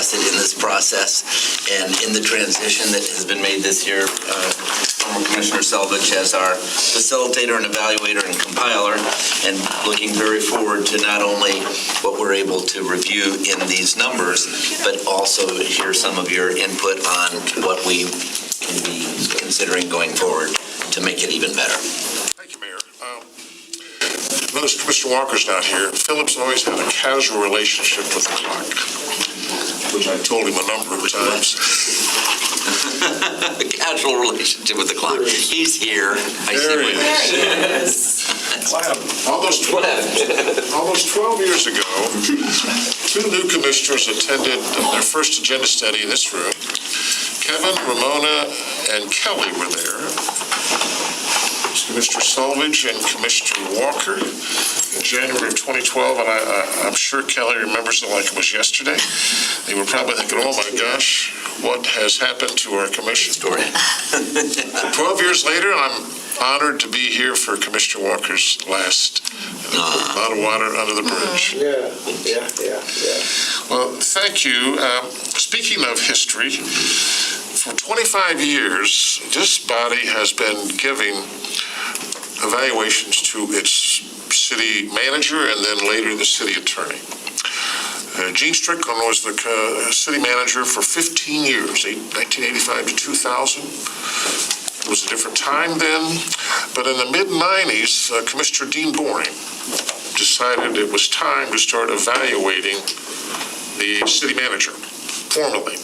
invested in this process and in the transition that has been made this year. Former Commissioner Selvage as our facilitator and evaluator and compiler, and looking very forward to not only what we're able to review in these numbers, but also hear some of your input on what we can be considering going forward to make it even better. Thank you, Mayor. Notice Commissioner Walker's not here. Philip's always had a casual relationship with the clock, which I told him a number of times. A casual relationship with the clock. He's here. I see what you're saying. Almost 12 years ago, two new commissioners attended their first agenda study in this room. Kevin, Ramona, and Kelly were there. Commissioner Selvage and Commissioner Walker in January of 2012, and I'm sure Kelly remembers it like it was yesterday. They were probably thinking, oh my gosh, what has happened to our commission? 12 years later, I'm honored to be here for Commissioner Walker's last. A lot of water under the bridge. Yeah. Well, thank you. Speaking of history, for 25 years, this body has been giving evaluations to its city manager and then later the city attorney. Gene Strickland was the city manager for 15 years, 1985 to 2000. It was a different time then, but in the mid-90s, Commissioner Dean Boring decided it was time to start evaluating the city manager formally.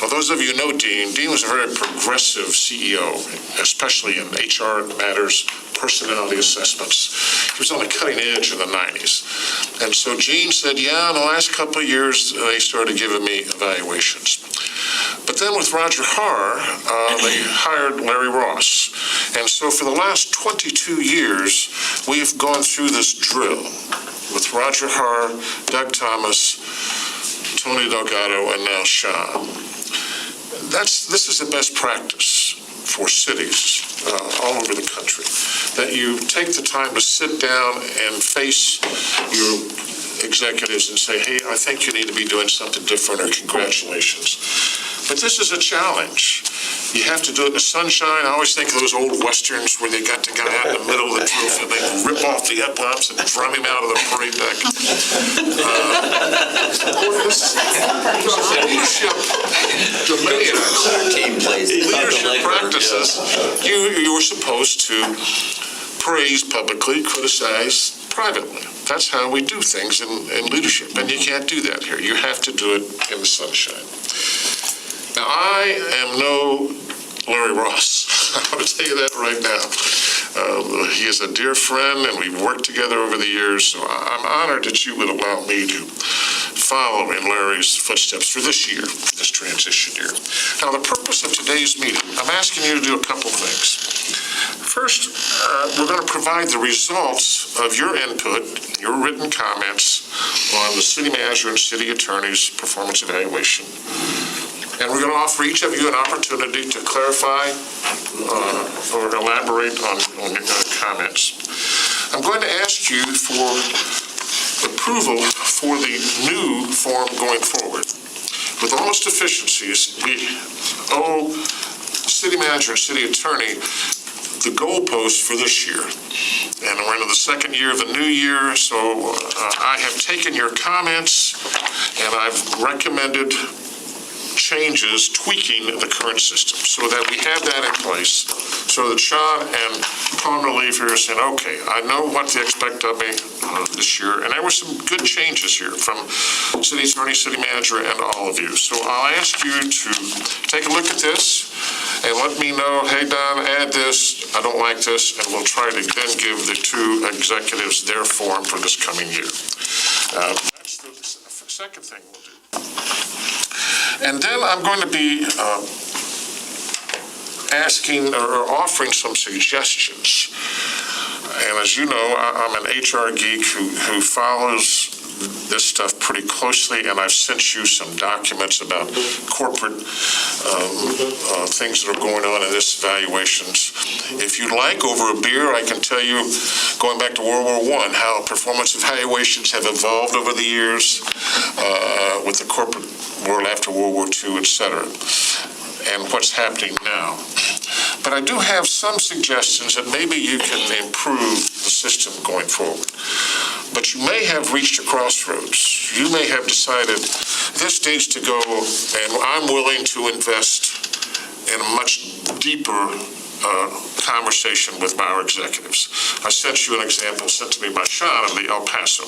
Now, those of you who know Dean was a very progressive CEO, especially in HR matters, personality assessments. He was on the cutting edge in the 90s. And so Gene said, yeah, in the last couple of years, they started giving me evaluations. But then with Roger Haar, they hired Larry Ross. And so for the last 22 years, we've gone through this drill with Roger Haar, Doug Thomas, Tony Delgado, and now Sean. This is the best practice for cities all over the country, that you take the time to sit down and face your executives and say, hey, I think you need to be doing something different, or congratulations. But this is a challenge. You have to do it in the sunshine. I always think of those old westerns where they got the guy out in the middle of the roof and they rip off the headlamps and drum him out of the parade deck. Leadership practices, you were supposed to praise publicly, criticize privately. That's how we do things in leadership, and you can't do that here. You have to do it in the sunshine. Now, I am no Larry Ross. I'm going to tell you that right now. He is a dear friend, and we've worked together over the years, so I'm honored that you would allow me to follow in Larry's footsteps for this year, this transition year. Now, the purpose of today's meeting, I'm asking you to do a couple things. First, we're going to provide the results of your input, your written comments on the city manager and city attorney's performance evaluation. And we're going to offer each of you an opportunity to clarify or elaborate on your comments. I'm going to ask you for approval for the new form going forward. With all its deficiencies, we owe city manager and city attorney the goalpost for this year. And we're into the second year of the new year, so I have taken your comments and I've recommended changes, tweaking the current system so that we have that in place, so that Sean and Palmer leave here saying, okay, I know what to expect of me this year. And there were some good changes here from city attorney, city manager, and all of you. So I'll ask you to take a look at this and let me know, hey, Don, add this, I don't like this, and we'll try to then give the two executives their form for this coming year. That's the second thing we'll do. And then I'm going to be asking or offering some suggestions. And as you know, I'm an HR geek who follows this stuff pretty closely, and I've sent you some documents about corporate things that are going on in this evaluations. If you'd like, over a beer, I can tell you, going back to World War I, how performance evaluations have evolved over the years with the corporate world after World War II, et cetera, and what's happening now. But I do have some suggestions that maybe you can improve the system going forward. But you may have reached a crossroads. You may have decided this needs to go, and I'm willing to invest in a much deeper conversation with our executives. I sent you an example sent to me by Sean of the El Paso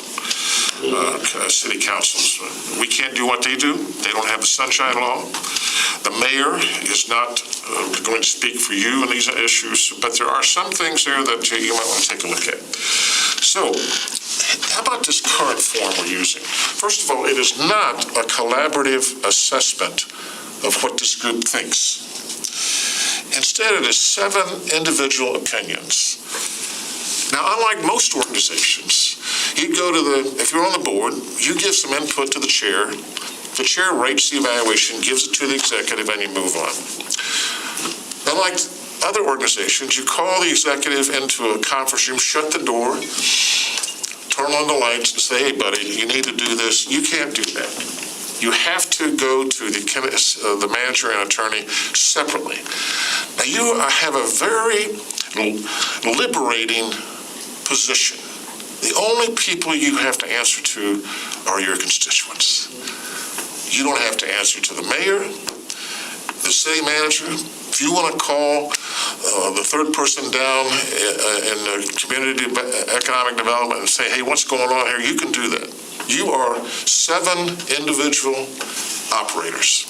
city councils. We can't do what they do. They don't have the sunshine law. The mayor is not going to speak for you on these issues, but there are some things there that you might want to take a look at. So, how about this current form we're using? First of all, it is not a collaborative assessment of what this group thinks. Instead, it is 7 individual opinions. Now, unlike most organizations, you go to if you're on the board, you give some input to the chair rates the evaluation, gives it to the executive, and you move on. Unlike other organizations, you call the executive into a conference room, shut the door, turn on the lights, and say, hey, buddy, you need to do this. You can't do that. You have to go to the manager and attorney separately. Now, you have a very liberating position. The only people you have to answer to are your constituents. You don't have to answer to the mayor, the city manager. If you want to call the third person down in the community economic development and say, hey, what's going on here, you can do that. You are 7 individual operators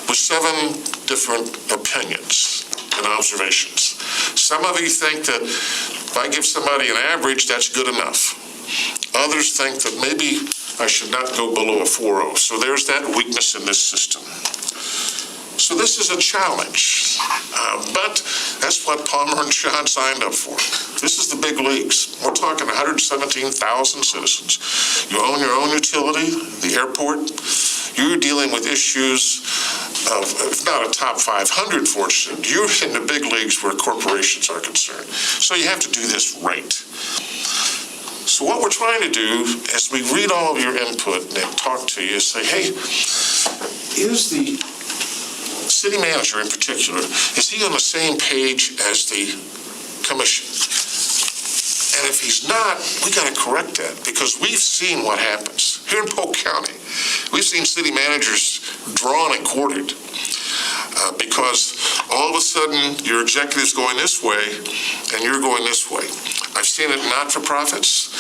with 7 different opinions and observations. Some of you think that if I give somebody an average, that's good enough. Others think that maybe I should not go below a 4.0. So there's that weakness in this system. So this is a challenge, but that's what Palmer and Sean signed up for. This is the big leagues. We're talking 117,000 citizens. You own your own utility, the airport. You're dealing with issues of, if not a top 500 fortune, you're in the big leagues where corporations are concerned. So you have to do this right. So what we're trying to do as we read all of your input and talk to you is say, hey, is the city manager in particular, is he on the same page as the commission? And if he's not, we got to correct that, because we've seen what happens. Here in Polk County, we've seen city managers drawn and quartered because all of a sudden your executive's going this way and you're going this way. I've seen it in not-for-profits,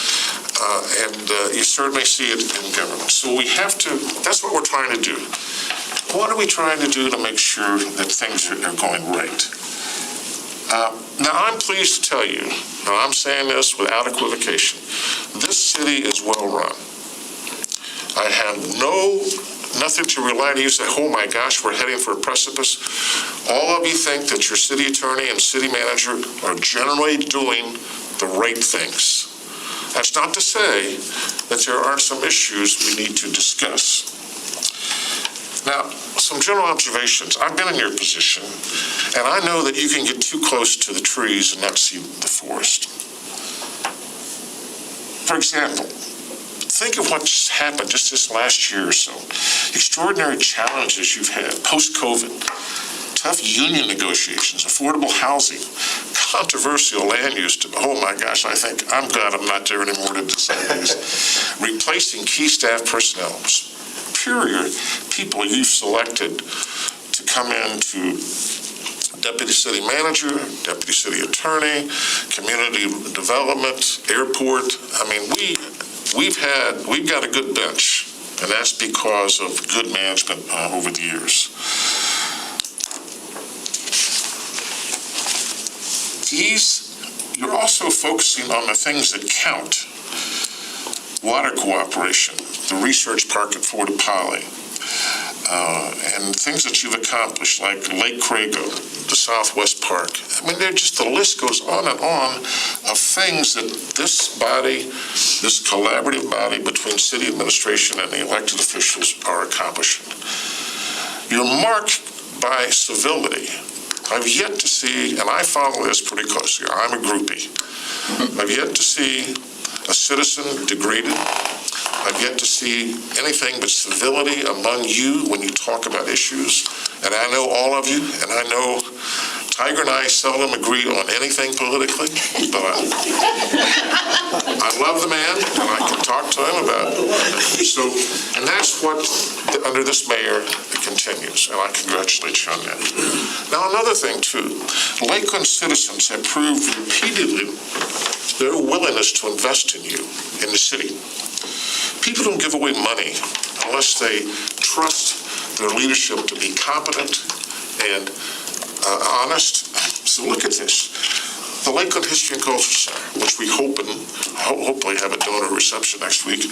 and you certainly see it in government. So we have to, that's what we're trying to do. What are we trying to do to make sure that things are going right? Now, I'm pleased to tell you, and I'm saying this without equivocation, this city is well run. I have nothing to rely on. You say, oh my gosh, we're heading for a precipice. All of you think that your city attorney and city manager are generally doing the right things. That's not to say that there aren't some issues we need to discuss. Now, some general observations. I've been in your position, and I know that you can get too close to the trees and not see the forest. For example, think of what's happened just this last year or so. Extraordinary challenges you've had post-COVID, tough union negotiations, affordable housing, controversial land use. Oh my gosh, I think I'm glad I'm not there anymore to decide these. Replacing key staff personnel, superior people you've selected to come in to deputy city manager, deputy city attorney, community development, airport. I mean, we've got a good bench, and that's because of good management over the years. You're also focusing on the things that count. Water cooperation, the research park at Fort Apollo, and things that you've accomplished like Lake Crago, the Southwest Park. I mean, the list goes on and on of things that this body this collaborative body between city administration and the elected officials are accomplishing. You're marked by civility. I've yet to see, and I follow this pretty closely, I'm a groupie. I've yet to see a citizen degraded. I've yet to see anything but civility among you when you talk about issues. And I know all of you, and I know Tiger and I seldom agree on anything politically, but I love the man, and I can talk to him about it. So, and that's what, under this mayor, it continues, and I congratulate you on that. Now, another thing, too, Lakeland citizens have proved repeatedly their willingness to invest in you, in the city. People don't give away money unless they trust their leadership to be competent and honest. So look at this. The Lakeland History and Culture Center, which we hopefully have a donor reception next week,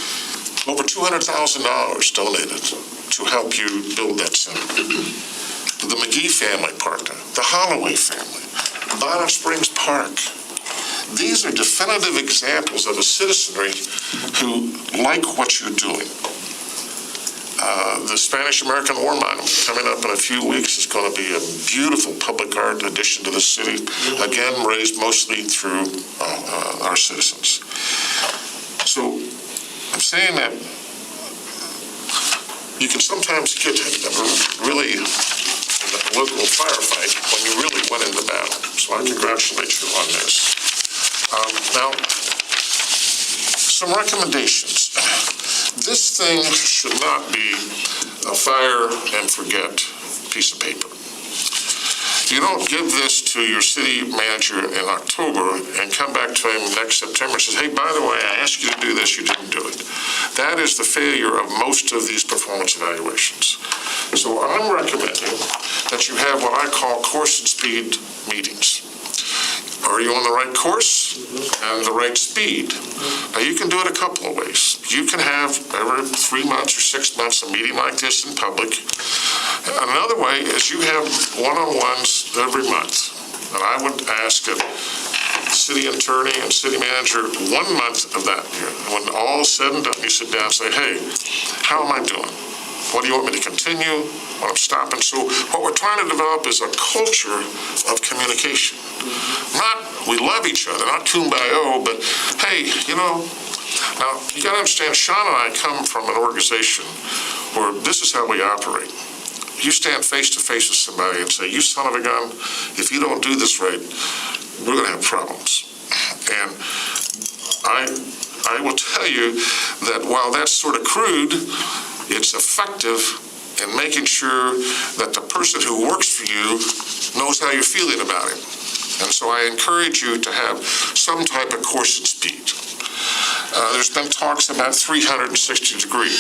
over $200,000 donated to help you build that center. The McGee family partner, the Holloway family, Bonnet Springs Park. These are definitive examples of a citizenry who like what you're doing. The Spanish-American War Monument coming up in a few weeks is going to be a beautiful public art addition to the city, again raised mostly through our citizens. So I'm saying that you can sometimes get really in the political firefight when you really went into battle. So I congratulate you on this. Now, some recommendations. This thing should not be a fire and forget piece of paper. You don't give this to your city manager in October and come back to him next September and says, hey, by the way, I asked you to do this, you didn't do it. That is the failure of most of these performance evaluations. So I'm recommending that you have what I call course and speed meetings. Are you on the right course and the right speed? Now, you can do it a couple of ways. You can have every 3 months or 6 months a meeting like this in public. Another way is you have one-on-ones every month. And I would ask a city attorney and city manager 1 month of that year. When all said and done, you sit down and say, hey, how am I doing? What do you want me to continue? What I'm stopping? So what we're trying to develop is a culture of communication. Not, we love each other, not kumbaya, but hey, you know, now you got to understand, Sean and I come from an organization where this is how we operate. You stand face to face with somebody and say, you son of a gun, if you don't do this right, we're going to have problems. And I will tell you that while that's sort of crude, it's effective in making sure that the person who works for you knows how you're feeling about him. And so I encourage you to have some type of course and speed. There's been talks about 360 degree.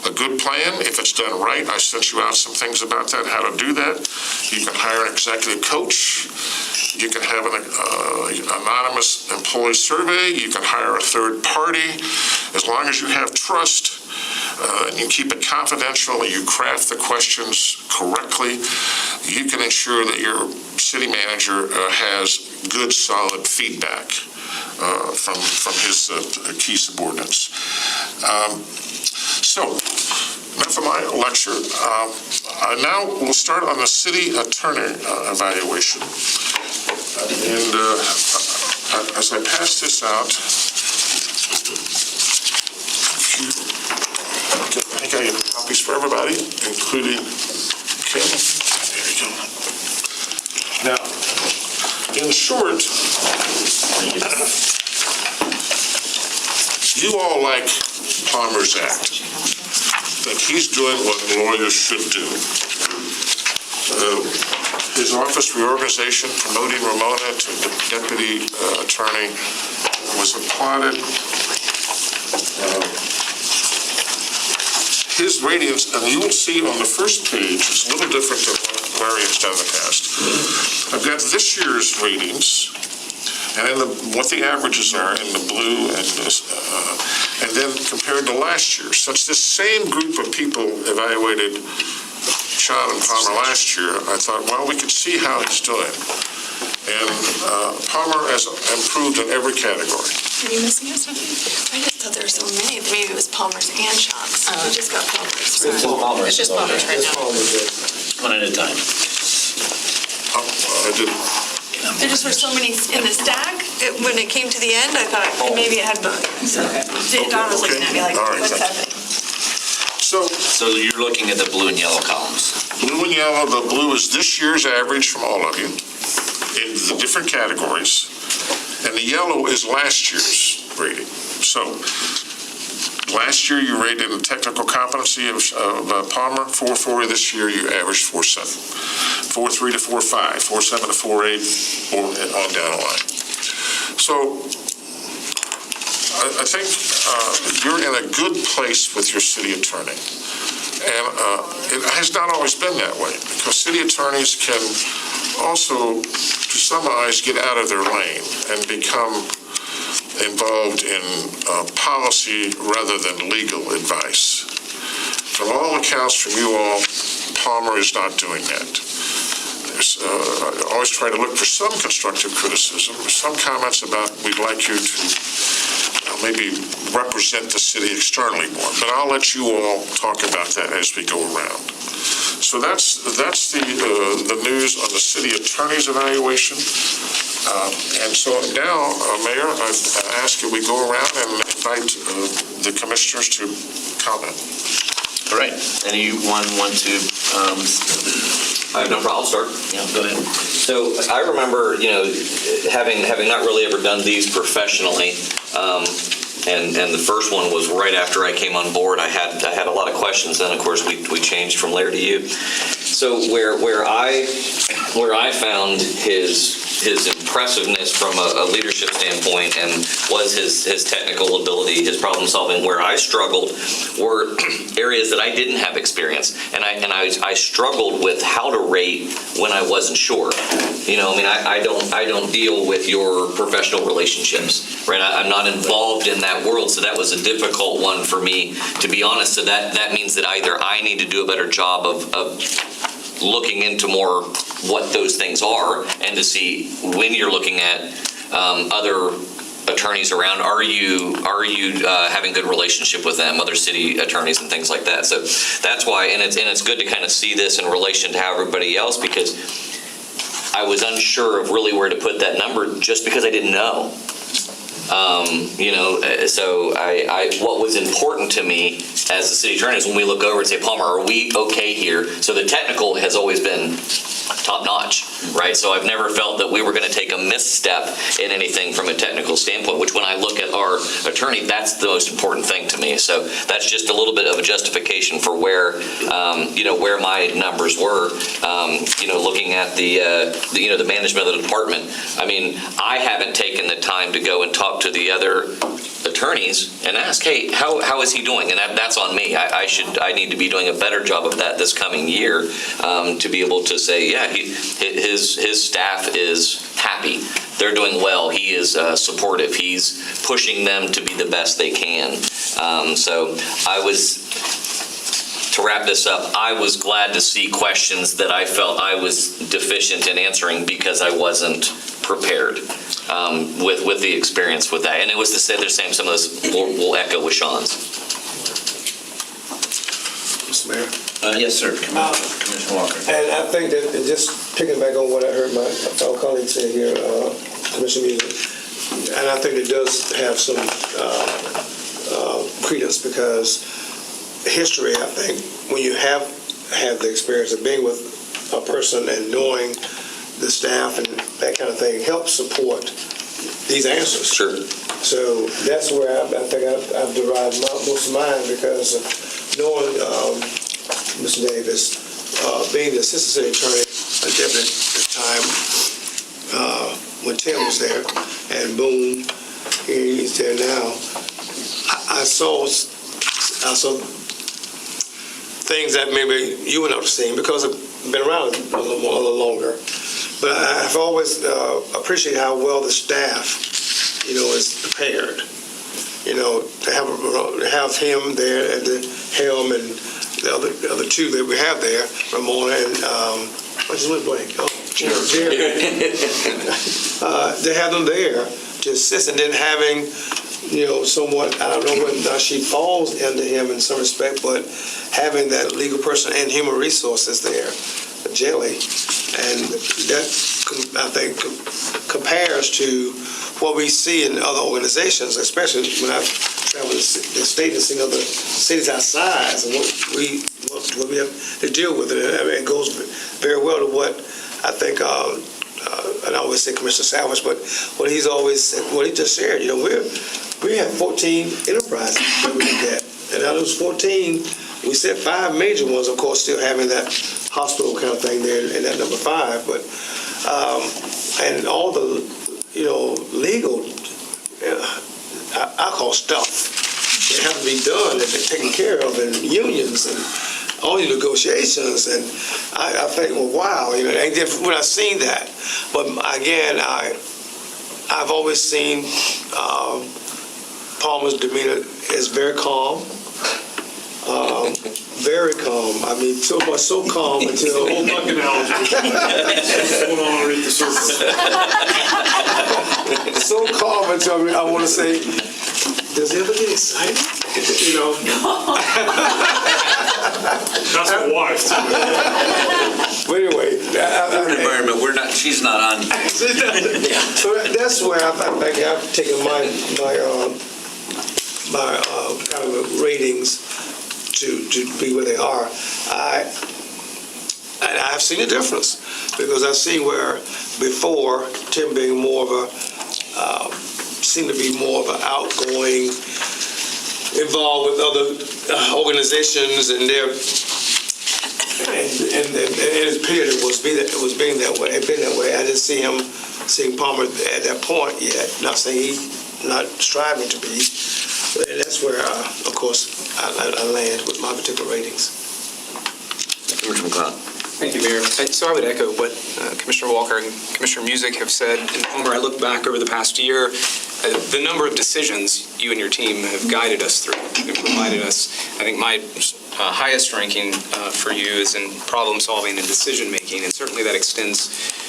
A good plan, if it's done right, I sent you out some things about that, how to do that. You can hire an executive coach. You can have an anonymous employee survey. You can hire a third party. As long as you have trust, and you keep it confidential, and you craft the questions correctly, you can ensure that your city manager has good, solid feedback from his key subordinates. So, enough of my lecture. Now we'll start on the city attorney evaluation. And as I pass this out, I think I have copies for everybody, including Kim. There you go. Now, in short, you all like Palmer's Act, that he's doing what lawyers should do. His office reorganization, promoting Ramona to deputy attorney, was applauded. His ratings, and you will see on the first page, it's a little different than what Larry has done in the past. I've got this year's ratings, and what the averages are in the blue, and then compared to last year. Since this same group of people evaluated Sean and Palmer last year, I thought, well, we could see how he's doing. And Palmer has improved in every category. Are you missing us something? I just thought there were so many. Maybe it was Palmer's and Shops. We just got Palmer's. It's just Palmer's right now. One at a time. I did. There just were so many in the stack. When it came to the end, I thought maybe it had both. So Don was looking at me like, All right. what's happening? So you're looking at the blue and yellow columns. blue and yellow, the blue is this year's average from all of you in the different categories. And the yellow is last year's rating. So last year you rated in technical competency of Palmer, 4.40. This year you averaged 4.7. 4.3 to 4.5, 4.7 to 4.8, or on down the line. So I think you're in a good place with your city attorney. And it has not always been that way, because city attorneys can also, to some eyes, get out of their lane and become involved in policy rather than legal advice. From all accounts from you all, Palmer is not doing that. I always try to look for some constructive criticism, some comments about we'd like you to maybe represent the city externally more, but I'll let you all talk about that as we go around. So that's the news on the city attorney's evaluation. And so now, Mayor, I ask that we go around and invite the commissioners to comment. All right. Anyone want to? I have no problem. I'll start. Yeah, go ahead. So I remember, having not really ever done these professionally, and the first one was right after I came on board. I had a lot of questions. Then, of course, we changed from Lair to you. So where I found his impressiveness from a leadership standpoint and was his technical ability, his problem solving, where I struggled were areas that I didn't have experience, and I struggled with how to rate when I wasn't sure. I don't deal with your professional relationships, right? I'm not involved in that world, so that was a difficult one for me, to be honest. So that means that either I need to do a better job of looking into more what those things are, and to see when you're looking at other attorneys around, are you having good relationship with them, other city attorneys and things like that. So that's why, and it's good to kind of see this in relation to how everybody else, because I was unsure of really where to put that number just because I didn't know. So what was important to me as a city attorney is when we look over and say, Palmer, are we okay here? So the technical has always been top notch, right? So I've never felt that we were going to take a misstep in anything from a technical standpoint, which when I look at our attorney, that's the most important thing to me. So that's just a little bit of a justification for where my numbers were, looking at the management of the department. I mean, I haven't taken the time to go and talk to the other attorneys and ask, hey, how is he doing? And that's on me. I need to be doing a better job of that this coming year, to be able to say, yeah, his staff is happy. They're doing well. He is supportive. He's pushing them to be the best they can. To wrap this up, I was glad to see questions that I felt I was deficient in answering because I wasn't prepared with the experience with that. And it was to say the same, some of this will echo with Sean's. Mr. Mayor. Yes, sir. Commissioner Walker. And I think that, just picking back on what I heard my fellow colleagues say here, Commissioner Music, and I think it does have some credence, because history, I think, when you have had the experience of being with a person and knowing the staff and that kind of thing, helps support these answers. Sure. So that's where I think I've derived most of mine, because knowing Mr. Davis, being the assistant city attorney, a deputy at the time when Tim was there, and boom, he's there now. I saw things that maybe you would not have seen, because I've been around a little longer. But I've always appreciated how well the staff, is prepared. To have him there at the helm, and the other two that we have there, Ramona and what's his name, Blake? Oh, Jerry. To have them there to assist, and then having, somewhat, I don't know what, now she falls under him in some respect, but having that legal person and human resources there, Jelly, and that, I think, compares to what we see in other organizations, especially when I've traveled the state and seen other cities our size, and what we have to deal with it. I mean, it goes very well to what I think, and I always say Commissioner Sandwich, but what he's always said, what he just shared, we have 14 enterprises that we look at, and out of those 14, we said 5 major ones, of course, still having that hospital kind of thing there in that number 5, but and all the legal I call stuff that have to be done and taken care of, and unions and all the negotiations, and I think, well, wow, and then when I seen that, but again, I've always seen Palmer's demeanor is very calm. Very calm. I mean, so much so calm until. Hold on, read the surface. So calm until I want to say, does he ever get excited? That's a wife. But anyway, Environment, she's not on. So that's where I think I've taken my kind of ratings to be where they are. I've seen a difference, because I've seen where before Tim being more of a seemed to be more of an outgoing, involved with other organizations, and their and his period it was being that way. It been that way. I didn't seeing Palmer at that point yet. Not saying he's not striving to be. And that's where, of course, I land with my particular ratings. Commissioner McLeod. Thank you, Mayor. So I would echo what Commissioner Walker and Commissioner Music have said. And Palmer, I look back over the past year, the number of decisions you and your team have guided us through, and provided us. I think my highest ranking for you is in problem solving and decision making, and certainly that extends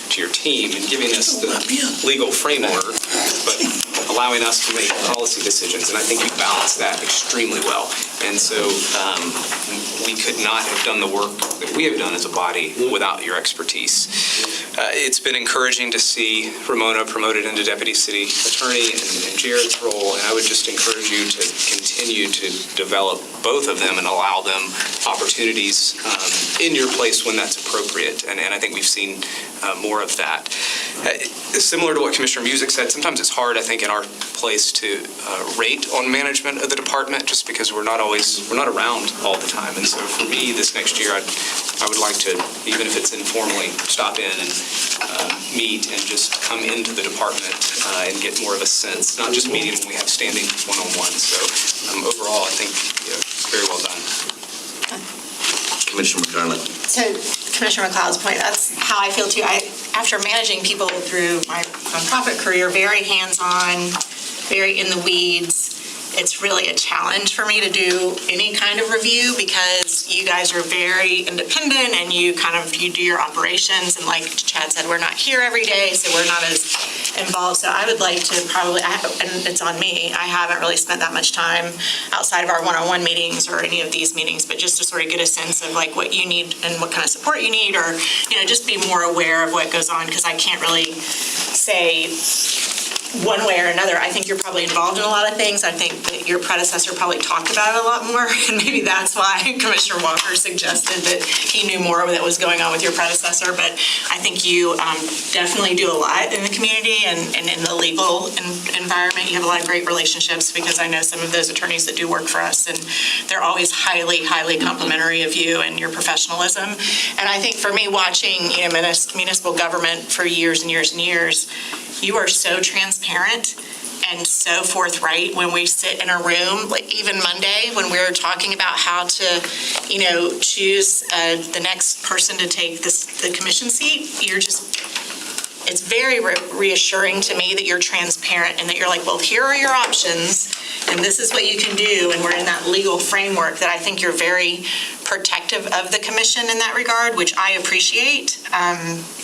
to your team in giving us the legal framework, but allowing us to make policy decisions. And I think you balance that extremely well. And so we could not have done the work that we have done as a body without your expertise. It's been encouraging to see Ramona promoted into Deputy City Attorney and Jared's role, and I would just encourage you to continue to develop both of them and allow them opportunities in your place when that's appropriate. And I think we've seen more of that. Similar to what Commissioner Music said, sometimes it's hard, I think, in our place to rate on management of the department, just because we're not around all the time. And so for me, this next year, I would like to, even if it's informally, stop in and meet and just come into the department and get more of a sense, not just meeting when we have standing one-on-one. So overall, I think it's very well done. Commissioner McCarlin. To Commissioner McLeod's point, that's how I feel too. After managing people through my nonprofit career, very hands-on, very in the weeds, it's really a challenge for me to do any kind of review, because you guys are very independent and you do your operations, and like Chad said, we're not here every day, so we're not as involved. So I would like to and it's on me, I haven't really spent that much time outside of our one-on-one meetings or any of these meetings, but just to sort of get a sense of like what you need and what kind of support you need, or just be more aware of what goes on, because I can't really say one way or another. I think you're probably involved in a lot of things. I think that your predecessor probably talked about it a lot more, and maybe that's why Commissioner Walker suggested that he knew more that was going on with your predecessor. But I think you definitely do a lot in the community and in the legal environment. You have a lot of great relationships, because I know some of those attorneys that do work for us, and they're always highly, highly complimentary of you and your professionalism. And I think for me, watching municipal government for years and years and years, you are so transparent and so forthright when we sit in a room, like even Monday when we were talking about how to, choose the next person to take the commission seat. It's very reassuring to me that you're transparent and that you're like, well, here are your options and this is what you can do. And we're in that legal framework that I think you're very protective of the commission in that regard, which I appreciate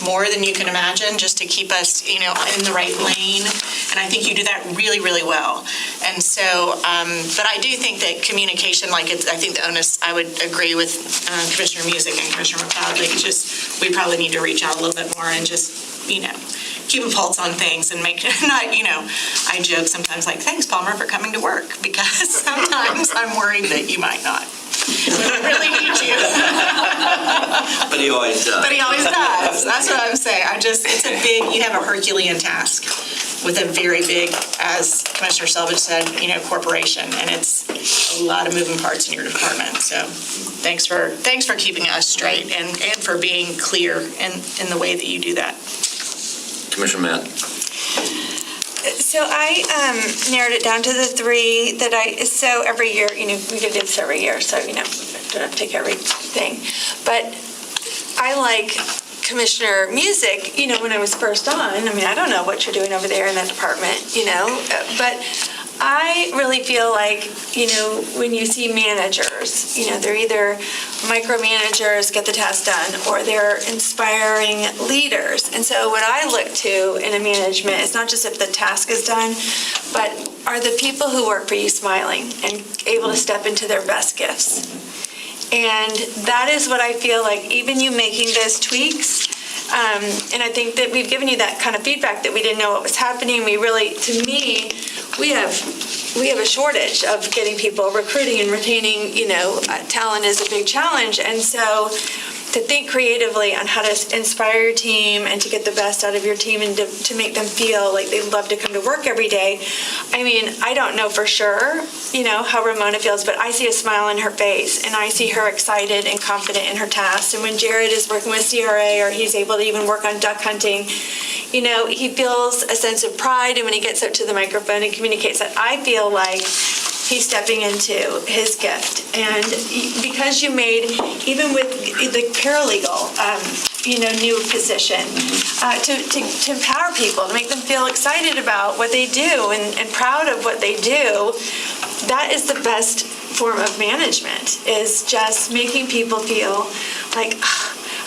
more than you can imagine, just to keep us, in the right lane. And I think you do that really, really well. And so, but I do think that communication, I think the onus, I would agree with Commissioner Music and Commissioner McLeod, we probably need to reach out a little bit more and just, keep a pulse on things and make, I joke sometimes thanks, Palmer, for coming to work, because sometimes I'm worried that you might not. But I really need you. But he always does. But he always does. That's what I'm saying. You have a Herculean task with a very big, as Commissioner Selvage said, corporation, and it's a lot of moving parts in your department. So thanks for keeping us straight and for being clear in the way that you do that. Commissioner Matt. So I narrowed it down to the three that so every year, we do this every year, so, don't have to take everything. But I like Commissioner Music, when I was first on. I don't know what you're doing over there in that department, but I really feel like, when you see managers, they're either micromanagers, get the task done, or they're inspiring leaders. And so what I look to in a management is not just if the task is done, but are the people who work for you smiling and able to step into their best gifts. And that is what I feel like, even you making those tweaks, and I think that we've given you that kind of feedback that we didn't know what was happening. We really, to me, we have a shortage of getting people, recruiting and retaining, talent is a big challenge. And so to think creatively on how to inspire your team and to get the best out of your team and to make them feel like they love to come to work every day. I don't know for sure, how Ramona feels, but I see a smile on her face and I see her excited and confident in her tasks. And when Jared is working with CRA or he's able to even work on duck hunting, he feels a sense of pride. And when he gets up to the microphone and communicates that, I feel like he's stepping into his gift. And because you made, even with the paralegal, new position, to empower people, to make them feel excited about what they do and proud of what they do, that is the best form of management, is just making people feel like,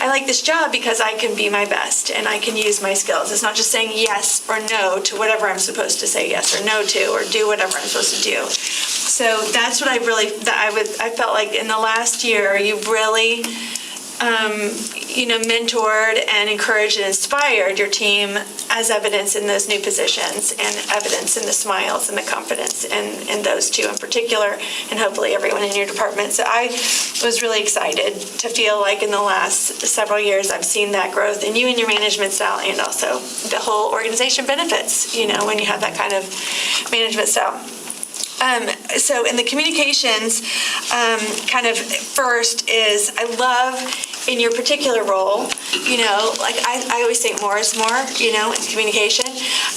I like this job because I can be my best and I can use my skills. It's not just saying yes or no to whatever I'm supposed to say yes or no to, or do whatever I'm supposed to do. So that's what I felt like in the last year, you really, mentored and encouraged and inspired your team, as evidence in those new positions and evidence in the smiles and the confidence in those two in particular, and hopefully everyone in your department. So I was really excited to feel like in the last several years I've seen that growth in you and your management style, and also the whole organization benefits, when you have that kind of management style. So in the communications, kind of first is, I love in your particular role, I always think more is more, in communication.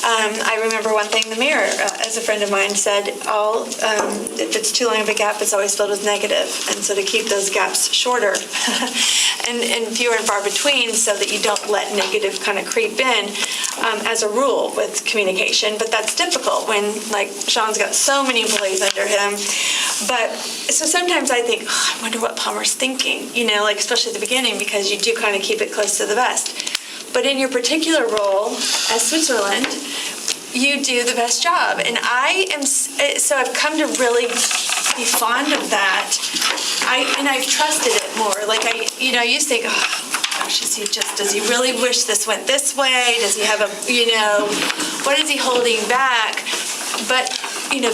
I remember one thing the mayor, as a friend of mine, said, if it's too long of a gap, it's always filled with negative. And so to keep those gaps shorter and fewer and far between, so that you don't let negative kind of creep in, as a rule with communication. But that's difficult when, Sean's got so many employees under him. But so sometimes I think, I wonder what Palmer's thinking, especially at the beginning, because you do kind of keep it close to the vest. But in your particular role as Switzerland, you do the best job. And so I've come to really be fond of that. I've trusted it more. I used to think, gosh, does he really wish this went this way? Does he have what is he holding back? But,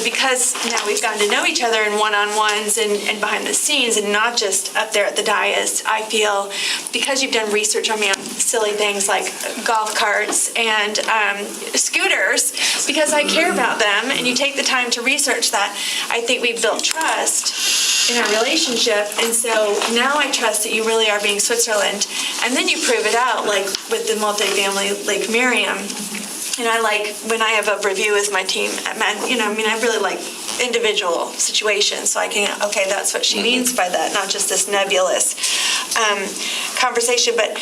because now we've gotten to know each other in one-on-ones and behind the scenes, and not just up there at the dais, I feel, because you've done research on me on silly things like golf carts and scooters, because I care about them, and you take the time to research that, I think we've built trust in our relationship. And so now I trust that you really are being Switzerland. And then you prove it out, like with the multifamily Lake Miriam. And I like, when I have a review with my team, I really like individual situations, so I can, okay, that's what she means by that, not just this nebulous conversation. But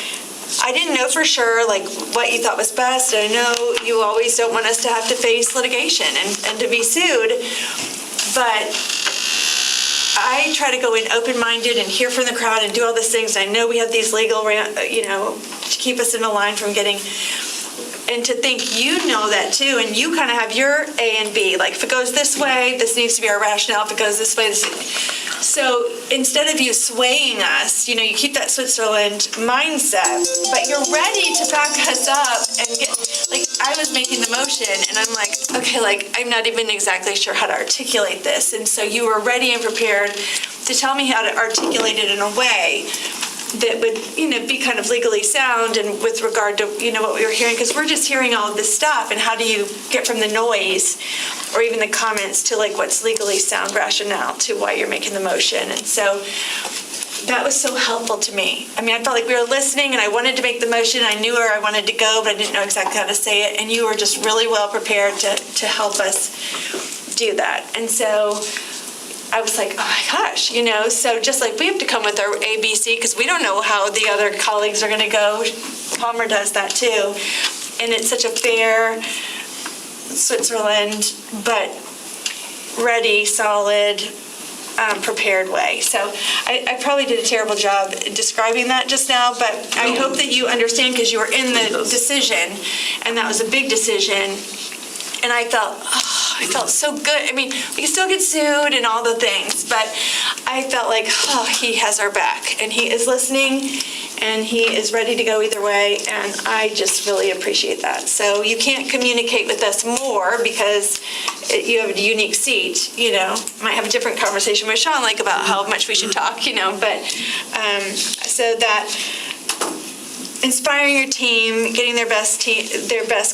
I didn't know for sure, what you thought was best. I know you always don't want us to have to face litigation and to be sued, but I try to go in open-minded and hear from the crowd and do all these things. I know we have these legal, to keep us in a line from getting, and to think you know that too, and you kind of have your A and B, like if it goes this way, this needs to be our rationale, if it goes this way, this. So instead of you swaying us, you keep that Switzerland mindset, but you're ready to back us up and get, like, I was making the motion and I'm like, okay, like, I'm not even exactly sure how to articulate this. And so you were ready and prepared to tell me how to articulate it in a way that would, be kind of legally sound and with regard to, what we were hearing, because we're just hearing all of this stuff, and how do you get from the noise or even the comments to like what's legally sound rationale to why you're making the motion. And so that was so helpful to me. I mean, I felt like we were listening and I wanted to make the motion. I knew where I wanted to go, but I didn't know exactly how to say it. And you were just really well prepared to help us do that. And so I was like, oh my gosh, so just like we have to come with our ABC because we don't know how the other colleagues are going to go. Palmer does that too. And it's such a fair Switzerland, but ready, solid, prepared way. So I probably did a terrible job describing that just now, but I hope that you understand because you were in the decision, and that was a big decision. And I felt so good. I mean, we can still get sued and all the things, but I felt like, he has our back, and he is listening, and he is ready to go either way, and I just really appreciate that. So you can't communicate with us more because you have a unique seat, Might have a different conversation with Sean, like about how much we should talk, but so that inspiring your team, getting their best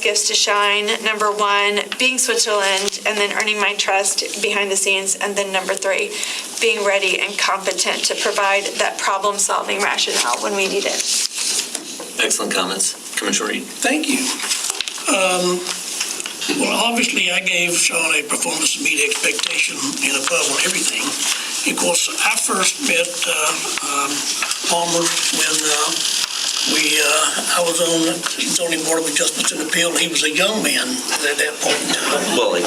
gifts to shine, number one, being Switzerland, and then earning my trust behind the scenes, and then number three, being ready and competent to provide that problem-solving rationale when we need it. Excellent comments. Commissioner Reed. Thank you. Well, obviously, I gave Sean a performance to meet expectation and above on everything. Of course, I first met Palmer when I was on the zoning board of adjustments and appeal. He was a young man at that point in time. Well,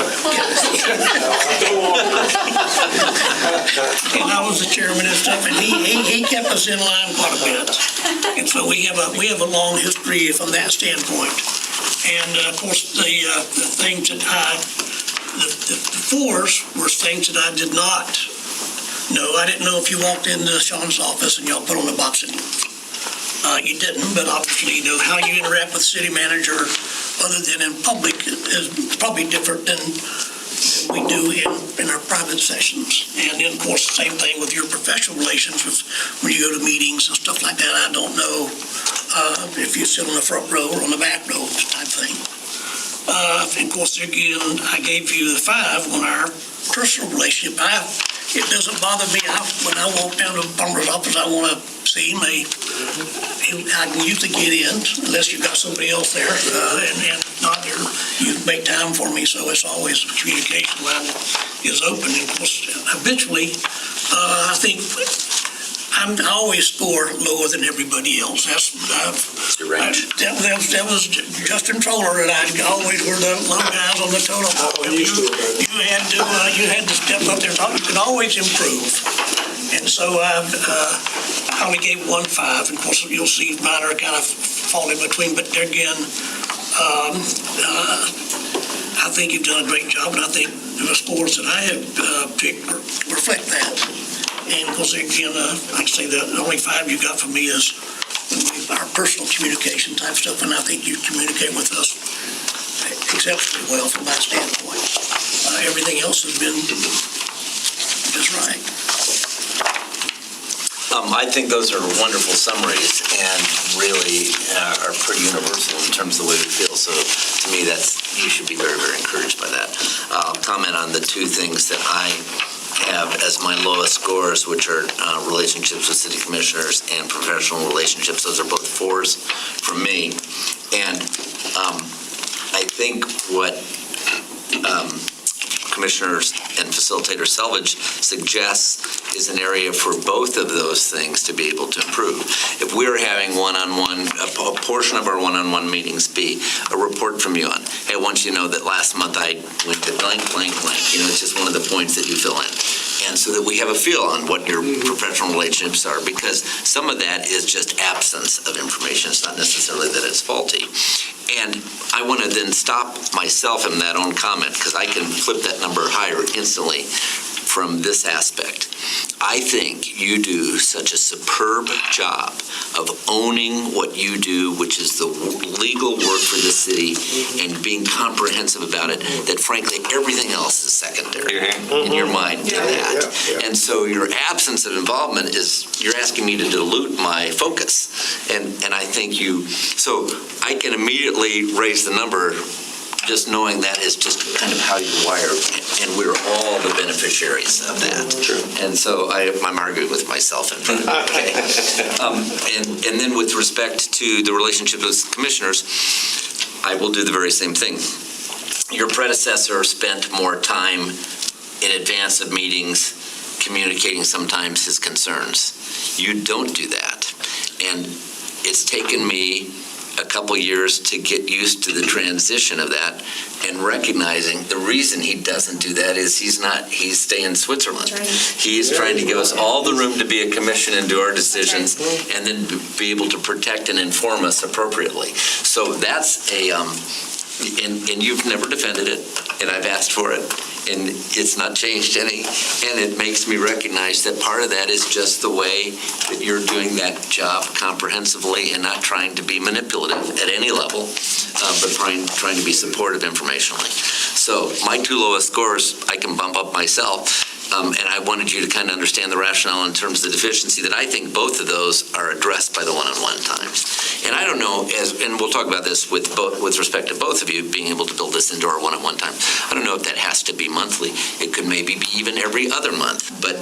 And I was the chairman and stuff, and he kept us in line quite a bit. And so we have a long history from that standpoint. And of course, the things that the fours were things that I did not know. I didn't know if you walked into Sean's office and y'all put on the boxing. You didn't, but obviously, how you interact with city manager other than in public is probably different than we do in our private sessions. And then, of course, the same thing with your professional relations when you go to meetings and stuff like that. I don't know if you sit on the front row or on the back row type thing. And of course, again, I gave you the 5 on our personal relationship. It doesn't bother me. When I walk down to Palmer's office, I want to see him. I can usually get in unless you've got somebody else there, and not there. You make time for me, so it's always communication line is open. And of course, habitually, I think I always score lower than everybody else. That's your range. That was Justin Troller, and I always were the low guys on the totem pole. You had to step up there. You could always improve. And so I only gave 1 5. And of course, you'll see mine are kind of fall in between. But there again, I think you've done a great job, and I think the scores that I have picked reflect that. And of course, again, like I say, the only 5 you got from me is our personal communication type stuff, and I think you communicate with us exceptionally well from my standpoint. Everything else has been just right. I think those are wonderful summaries and really are pretty universal in terms of the way we feel. So to me, you should be very, very encouraged by that. I'll comment on the 2 things that I have as my lowest scores, which are relationships with city commissioners and professional relationships. Those are both 4s from me. And I think what Commissioners and Facilitator Selvage suggests is an area for both of those things to be able to improve. If we're having one-on-one, a portion of our one-on-one meetings be a report from you on, hey, I want you to know that last month I went to blank, blank, blank. It's just one of the points that you fill in. And so so that we have a feel on what your professional relationships are, because some of that is just absence of information. It's not necessarily that it's faulty. And I want to then stop myself in that own comment, because I can flip that number higher instantly from this aspect. I think you do such a superb job of owning what you do, which is the legal work for the city, and being comprehensive about it, that frankly, everything else is secondary in your mind to that. And so your absence of involvement is, you're asking me to dilute my focus. And I think so I can immediately raise the number just knowing that is just kind of how you're wired, and we're all the beneficiaries of that. True. And so I'm arguing with myself in front of you, okay? And then with respect to the relationship with commissioners, I will do the very same thing. Your predecessor spent more time in advance of meetings communicating sometimes his concerns. You don't do that. And it's taken me a couple years to get used to the transition of that, and recognizing the reason he doesn't do that is he's staying in Switzerland. He's trying to give us all the room to be a commission and do our decisions, and then be able to protect and inform us appropriately. So that's and you've never defended it, and I've asked for it, and it's not changed any. And it makes me recognize that part of that is just the way that you're doing that job comprehensively and not trying to be manipulative at any level, but trying to be supportive informationally. So my two lowest scores, I can bump up myself. And I wanted you to kind of understand the rationale in terms of the deficiency, that I think both of those are addressed by the one-on-one times. And I don't know, and we'll talk about this with respect to both of you being able to build this into our one-on-one time. I don't know if that has to be monthly. It could maybe be even every other month, but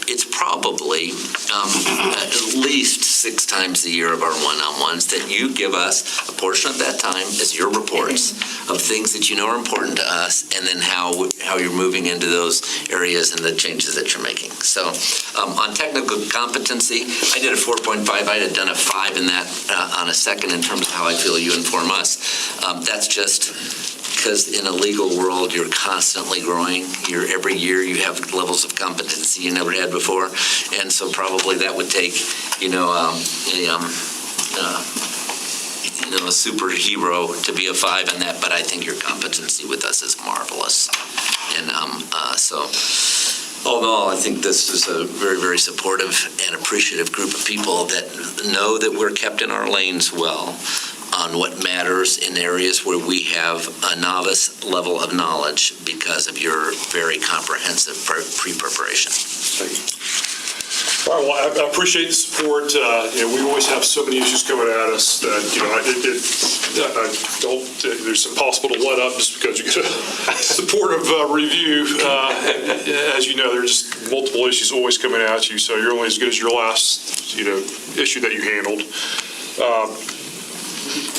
it's probably at least 6 times a year of our one-on-ones that you give us a portion of that time as your reports of things that you know are important to us, and then how you're moving into those areas and the changes that you're making. So on technical competency, I did a 4.5. I had done a 5 in that on a second in terms of how I feel you inform us. That's just because in a legal world, you're constantly growing. Every year you have levels of competency you never had before. And so probably that would take, a superhero to be a 5 in that, but I think your competency with us is marvelous. And so all in all, I think this is a very, very supportive and appreciative group of people that know that we're kept in our lanes well on what matters in areas where we have a novice level of knowledge because of your very comprehensive pre-preparation. All right, well, I appreciate the support. We always have so many issues coming at us that, it's impossible to let up just because you get a supportive review. As you know, there's multiple issues always coming at you, so you're only as good as your last, issue that you handled.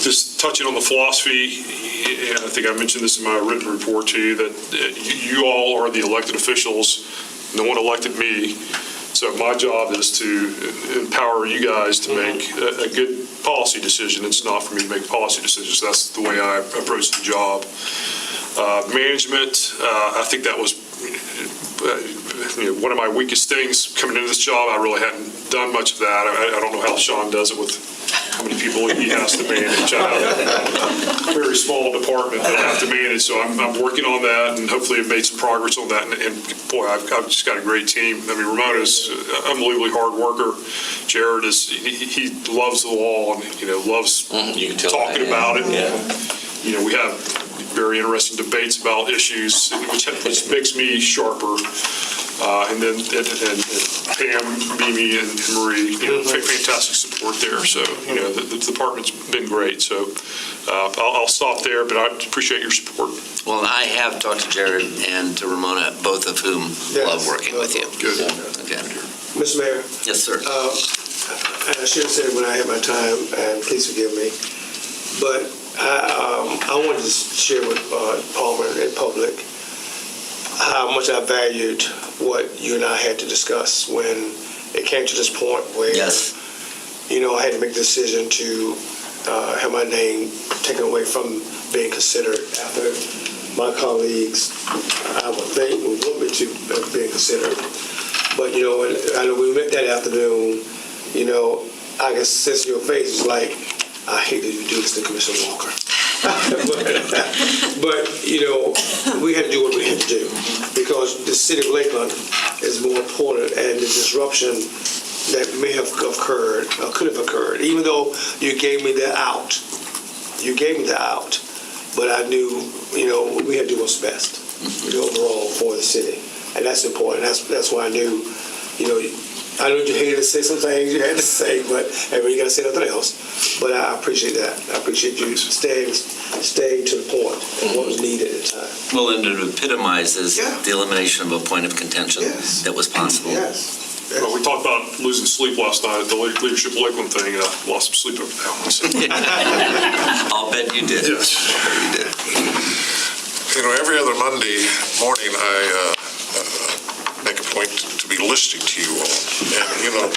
Just touching on the philosophy, and I think I mentioned this in my written report to you, that you all are the elected officials. No one elected me. So my job is to empower you guys to make a good policy decision. It's not for me to make policy decisions. That's the way I approach the job. Management, I think that was one of my weakest things coming into this job. I really hadn't done much of that. I don't know how Sean does it with how many people he has to manage. I have a very small department that I have to manage, so I'm working on that, and hopefully I've made some progress on that. And boy, I've just got a great team. I mean, Ramona's unbelievably hard worker. Jared he loves the law and loves talking about it. Yeah. We have very interesting debates about issues, which makes me sharper. And then Pam, Mimi, and Marie, fantastic support there. So, the department's been great. So I'll stop there, but I appreciate your support. Well, I have talked to Jared and to Ramona, both of whom love working with you. Good. Okay. Mr. Mayor? Yes, sir. And I should have said it when I had my time, and please forgive me, but I wanted to share with Palmer in public how much I valued what you and I had to discuss when it came to this point where, I had to make the decision to have my name taken away from being considered after my colleagues, I would think, would want me to being considered. you know, and I know we met that afternoon, you know, I can sense in your face, it's like, I hate that you do this to Commissioner Walker. but, you know, we had to do what we had to do because the city of Lakeland is more important, and the disruption that may have occurred, or could have occurred, even though you gave me the out. You gave me the out, but I knew, you know, we had to do what's best, you know, overall for the city. And that's important. That's why I knew, you know, I know you hated to say some things you had to say, but you got to say nothing else. But I appreciate that. I appreciate you staying to the point and what was needed at the time. Well, and it epitomizes Yeah. the elimination of a point of contention Yes. that was possible. Yes. Well, we talked about losing sleep last night at the Leadership Lakeland thing, and I lost some sleep over that one. So. I'll bet you did. Yes. You did. You know, every other Monday morning, I make a point to be listening to you all. And, you know,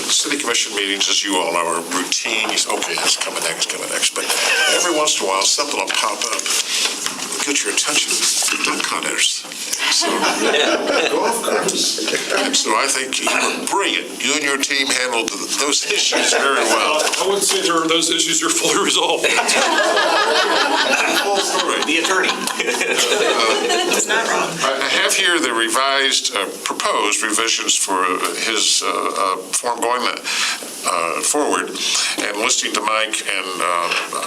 city commission meetings, as you all know, are routine. You say, okay, that's coming next. But every once in a while, something will pop up, get your attention. Duck hunters. So, golf carts. And so I think you were brilliant. You and your team handled those issues very well. I wouldn't say those issues are fully resolved. Full story. The attorney. It's not wrong. I have here the revised, proposed revisions for his form going forward, and listening to Mike and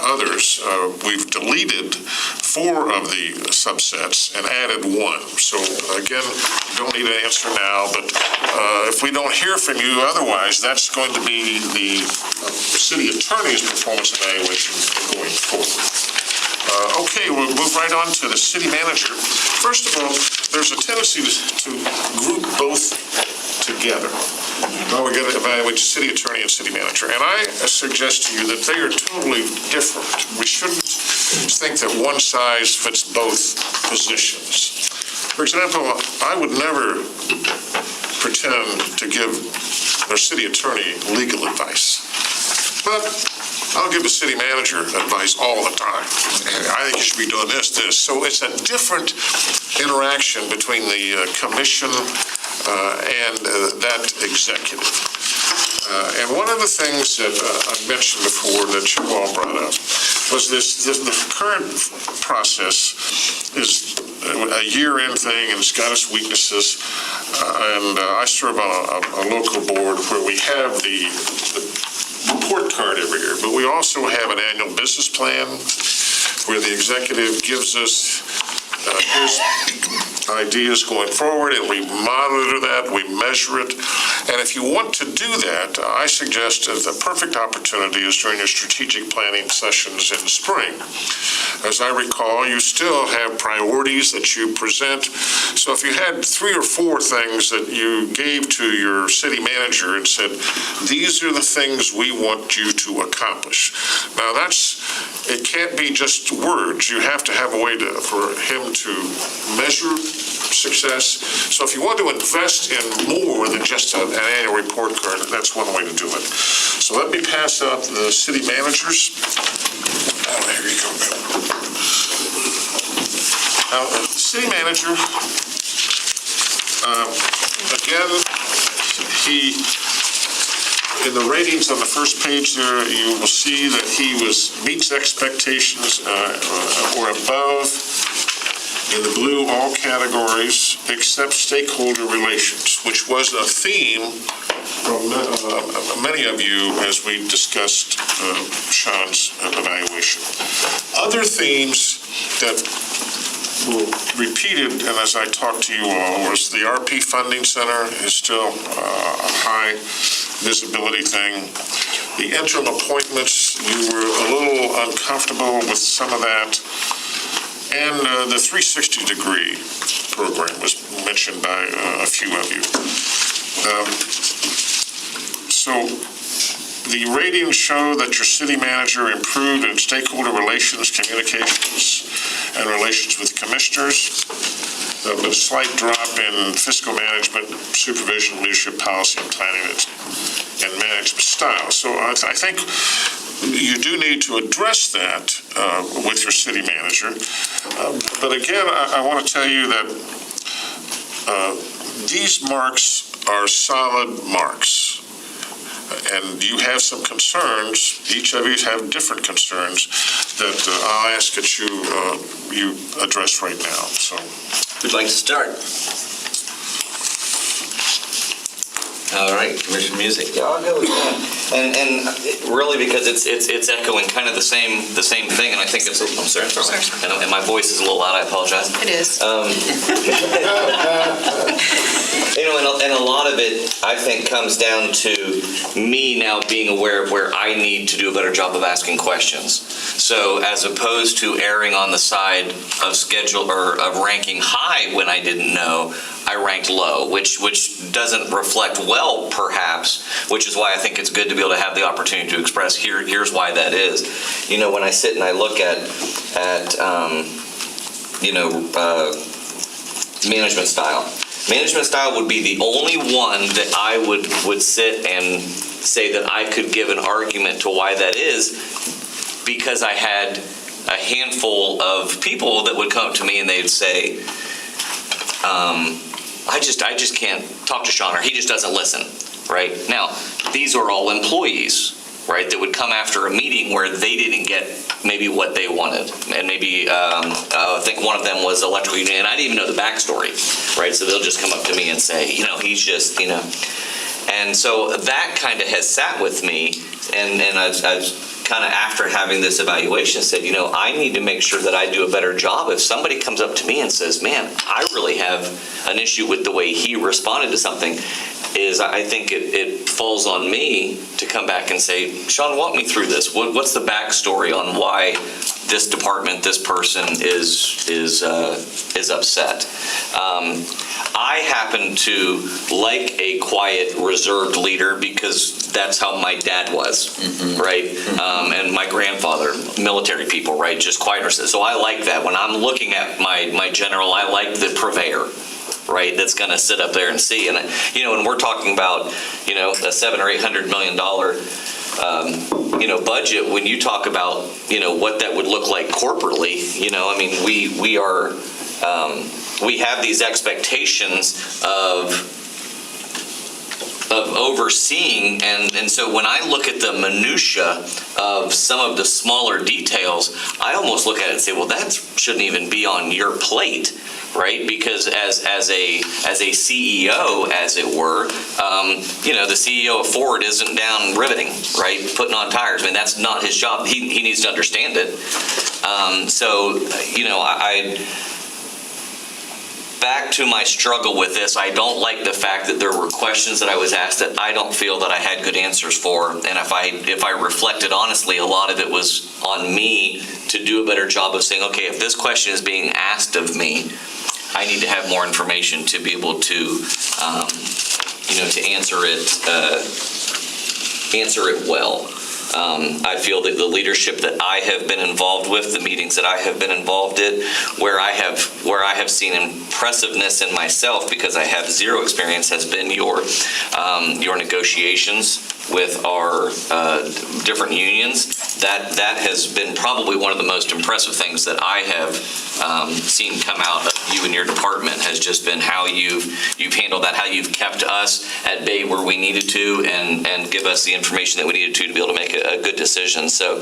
others, we've deleted 4 of the subsets and added 1. So again, you don't need an answer now, but if we don't hear from you otherwise, that's going to be the city attorney's performance evaluation going forward. Okay, we'll move right on to the city manager. First of all, there's a tendency to group both together. Now we're going to evaluate the city attorney and city manager. And I suggest to you that they are totally different. We shouldn't think that one size fits both positions. For example, I would never pretend to give our city attorney legal advice. But I'll give the city manager advice all the time. I think you should be doing this. So it's a different interaction between the commission and that executive. And one of the things that I mentioned before that you all brought up was the current process is a year-end thing, and it's got its weaknesses. And I serve on a local board where we have the report card every year, but we also have an annual business plan where the executive gives us his ideas going forward, and we monitor that, we measure it. And if you want to do that, I suggest that the perfect opportunity is during your strategic planning sessions in the spring. As I recall, you still have priorities that you present. So if you had 3 or 4 things that you gave to your city manager and said, these are the things we want you to accomplish. Now it can't be just words. You have to have a way for him to measure success. So if you want to invest in more than just an annual report card, that's one way to do it. So let me pass out the city managers. Oh, here you go, man. Now, the city manager, again, in the ratings on the first page there, you will see that he meets expectations or above. In the blue, all categories except stakeholder relations, which was a theme from many of you as we discussed Sean's evaluation. Other themes that were repeated, and as I talked to you all, was the RP Funding Center is still a high visibility thing. The interim appointments, you were a little uncomfortable with some of that. And the 360-degree program was mentioned by a few of you. So the ratings show that your city manager improved in stakeholder relations, communications, and relations with commissioners. But a slight drop in fiscal management, supervision, leadership, policy, and planning, and management style. So I think you do need to address that with your city manager. But again, I want to tell you that these marks are solid marks. And you have some concerns, each of you have different concerns that I'll ask that you address right now, so. Who'd like to start? All right, Commissioner Music. Yeah, I'll go with that. And really because it's echoing kind of the same thing, and I think it's, I'm sorry. And my voice is a little loud, I apologize. It is. And a lot of it, I think, comes down to me now being aware of where I need to do a better job of asking questions. So as opposed to erring on the side of schedule or of ranking high when I didn't know, I ranked low, which doesn't reflect well, perhaps, which is why I think it's good to be able to have the opportunity to express here's why that is. When I sit and I look at management style. Management style would be the only one that I would sit and say that I could give an argument to why that is, because I had a handful of people that would come up to me and they'd say, I just can't talk to Sean, or he just doesn't listen, right? Now, these are all employees, right, that would come after a meeting where they didn't get maybe what they wanted. And maybe, I think one of them was electrical union, and I didn't even know the backstory, right? So they'll just come up to me and say, he's just, And so that kind of has sat with me, and I've kind of, after having this evaluation, said, I need to make sure that I do a better job. If somebody comes up to me and says, man, I really have an issue with the way he responded to something, I think it falls on me to come back and say, Sean, walk me through this. What's the backstory on why this department, this person is upset? I happen to like a quiet, reserved leader because that's how my dad was, right? And my grandfather, military people, right? Just quieter. So I like that. When I'm looking at my general, I like the purveyor, right? That's going to sit up there and see. And, when we're talking about, a $700 or $800 million budget, when you talk about, what that would look like corporately, we have these expectations of overseeing, and so when I look at the minutia of some of the smaller details, I almost look at it and say, well, that shouldn't even be on your plate, right? Because as a CEO, as it were, the CEO of Ford isn't down riveting, right? Putting on tires. That's not his job. He needs to understand it. Back to my struggle with this, I don't like the fact that there were questions that I was asked that I don't feel that I had good answers for. And if I reflected honestly, a lot of it was on me to do a better job of saying, okay, if this question is being asked of me, I need to have more information to be able to, to answer it well. I feel that the leadership that I have been involved with, the meetings that I have been involved in, where I have seen impressiveness in myself because I have zero experience, has been your negotiations with our different unions. That has been probably one of the most impressive things that I have seen come out of you and your department, has just been how you've handled that, how you've kept us at bay where we needed to, and give us the information that we needed to be able to make a good decision. So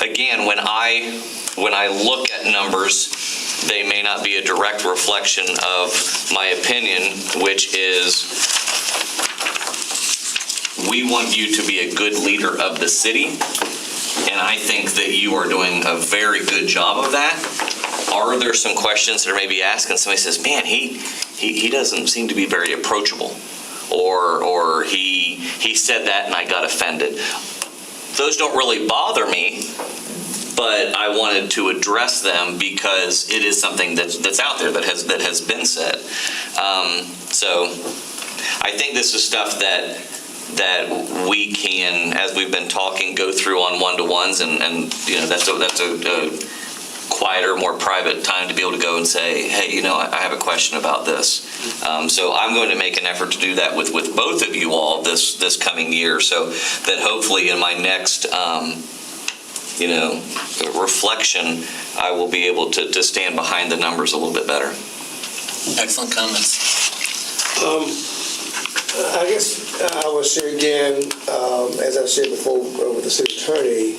again, when I look at numbers, they may not be a direct reflection of my opinion, which is we want you to be a good leader of the city, and I think that you are doing a very good job of that. Are there some questions that are maybe asked and somebody says, man, he doesn't seem to be very approachable, or he said that and I got offended? Those don't really bother me, but I wanted to address them because it is something that's out there that has been said. So I think this is stuff that we can, as we've been talking, go through on one-to-ones, and that's a quieter, more private time to be able to go and say, hey, I have a question about this. So I'm going to make an effort to do that with both of you all this coming year, so that hopefully in my next reflection, I will be able to stand behind the numbers a little bit better. Excellent comments. I guess I will share again, as I shared before with the city attorney.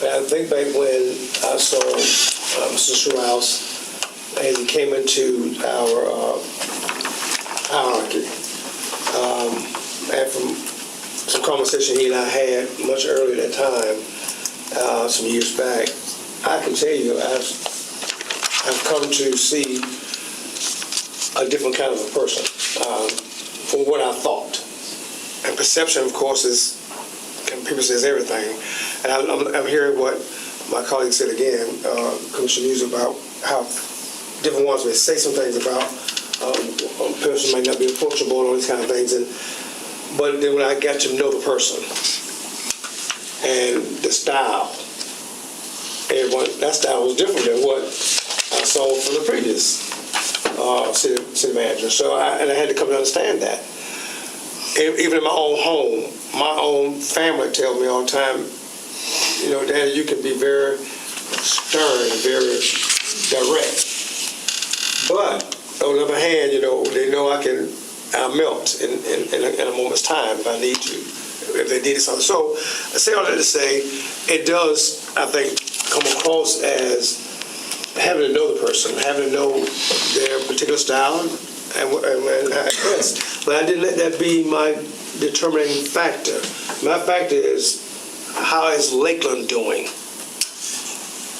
I think back when I saw Mr. Strauss as he came into our hierarchy, and from some conversation he and I had much earlier that time, some years back, I can tell you I've come to see a different kind of a person from what I thought. And perception, of course, people says everything. And I'm hearing what my colleague said again, Commissioner Music, about how different ones may say some things about a person might not be approachable and all these kind of things. But then when I got to know the person and the style, that style was different than what I saw from the previous city manager. So I had to come to understand that. Even in my own home, my own family tells me all the time, Daddy, you can be very stern and very direct. But on the other hand, they know I'll melt in a moment's time if I need to, if they needed something. So I say all that to say, it does, I think, come across as having to know the person, having to know their particular style, yes. But I didn't let that be my determining factor. My factor is, how is Lakeland doing?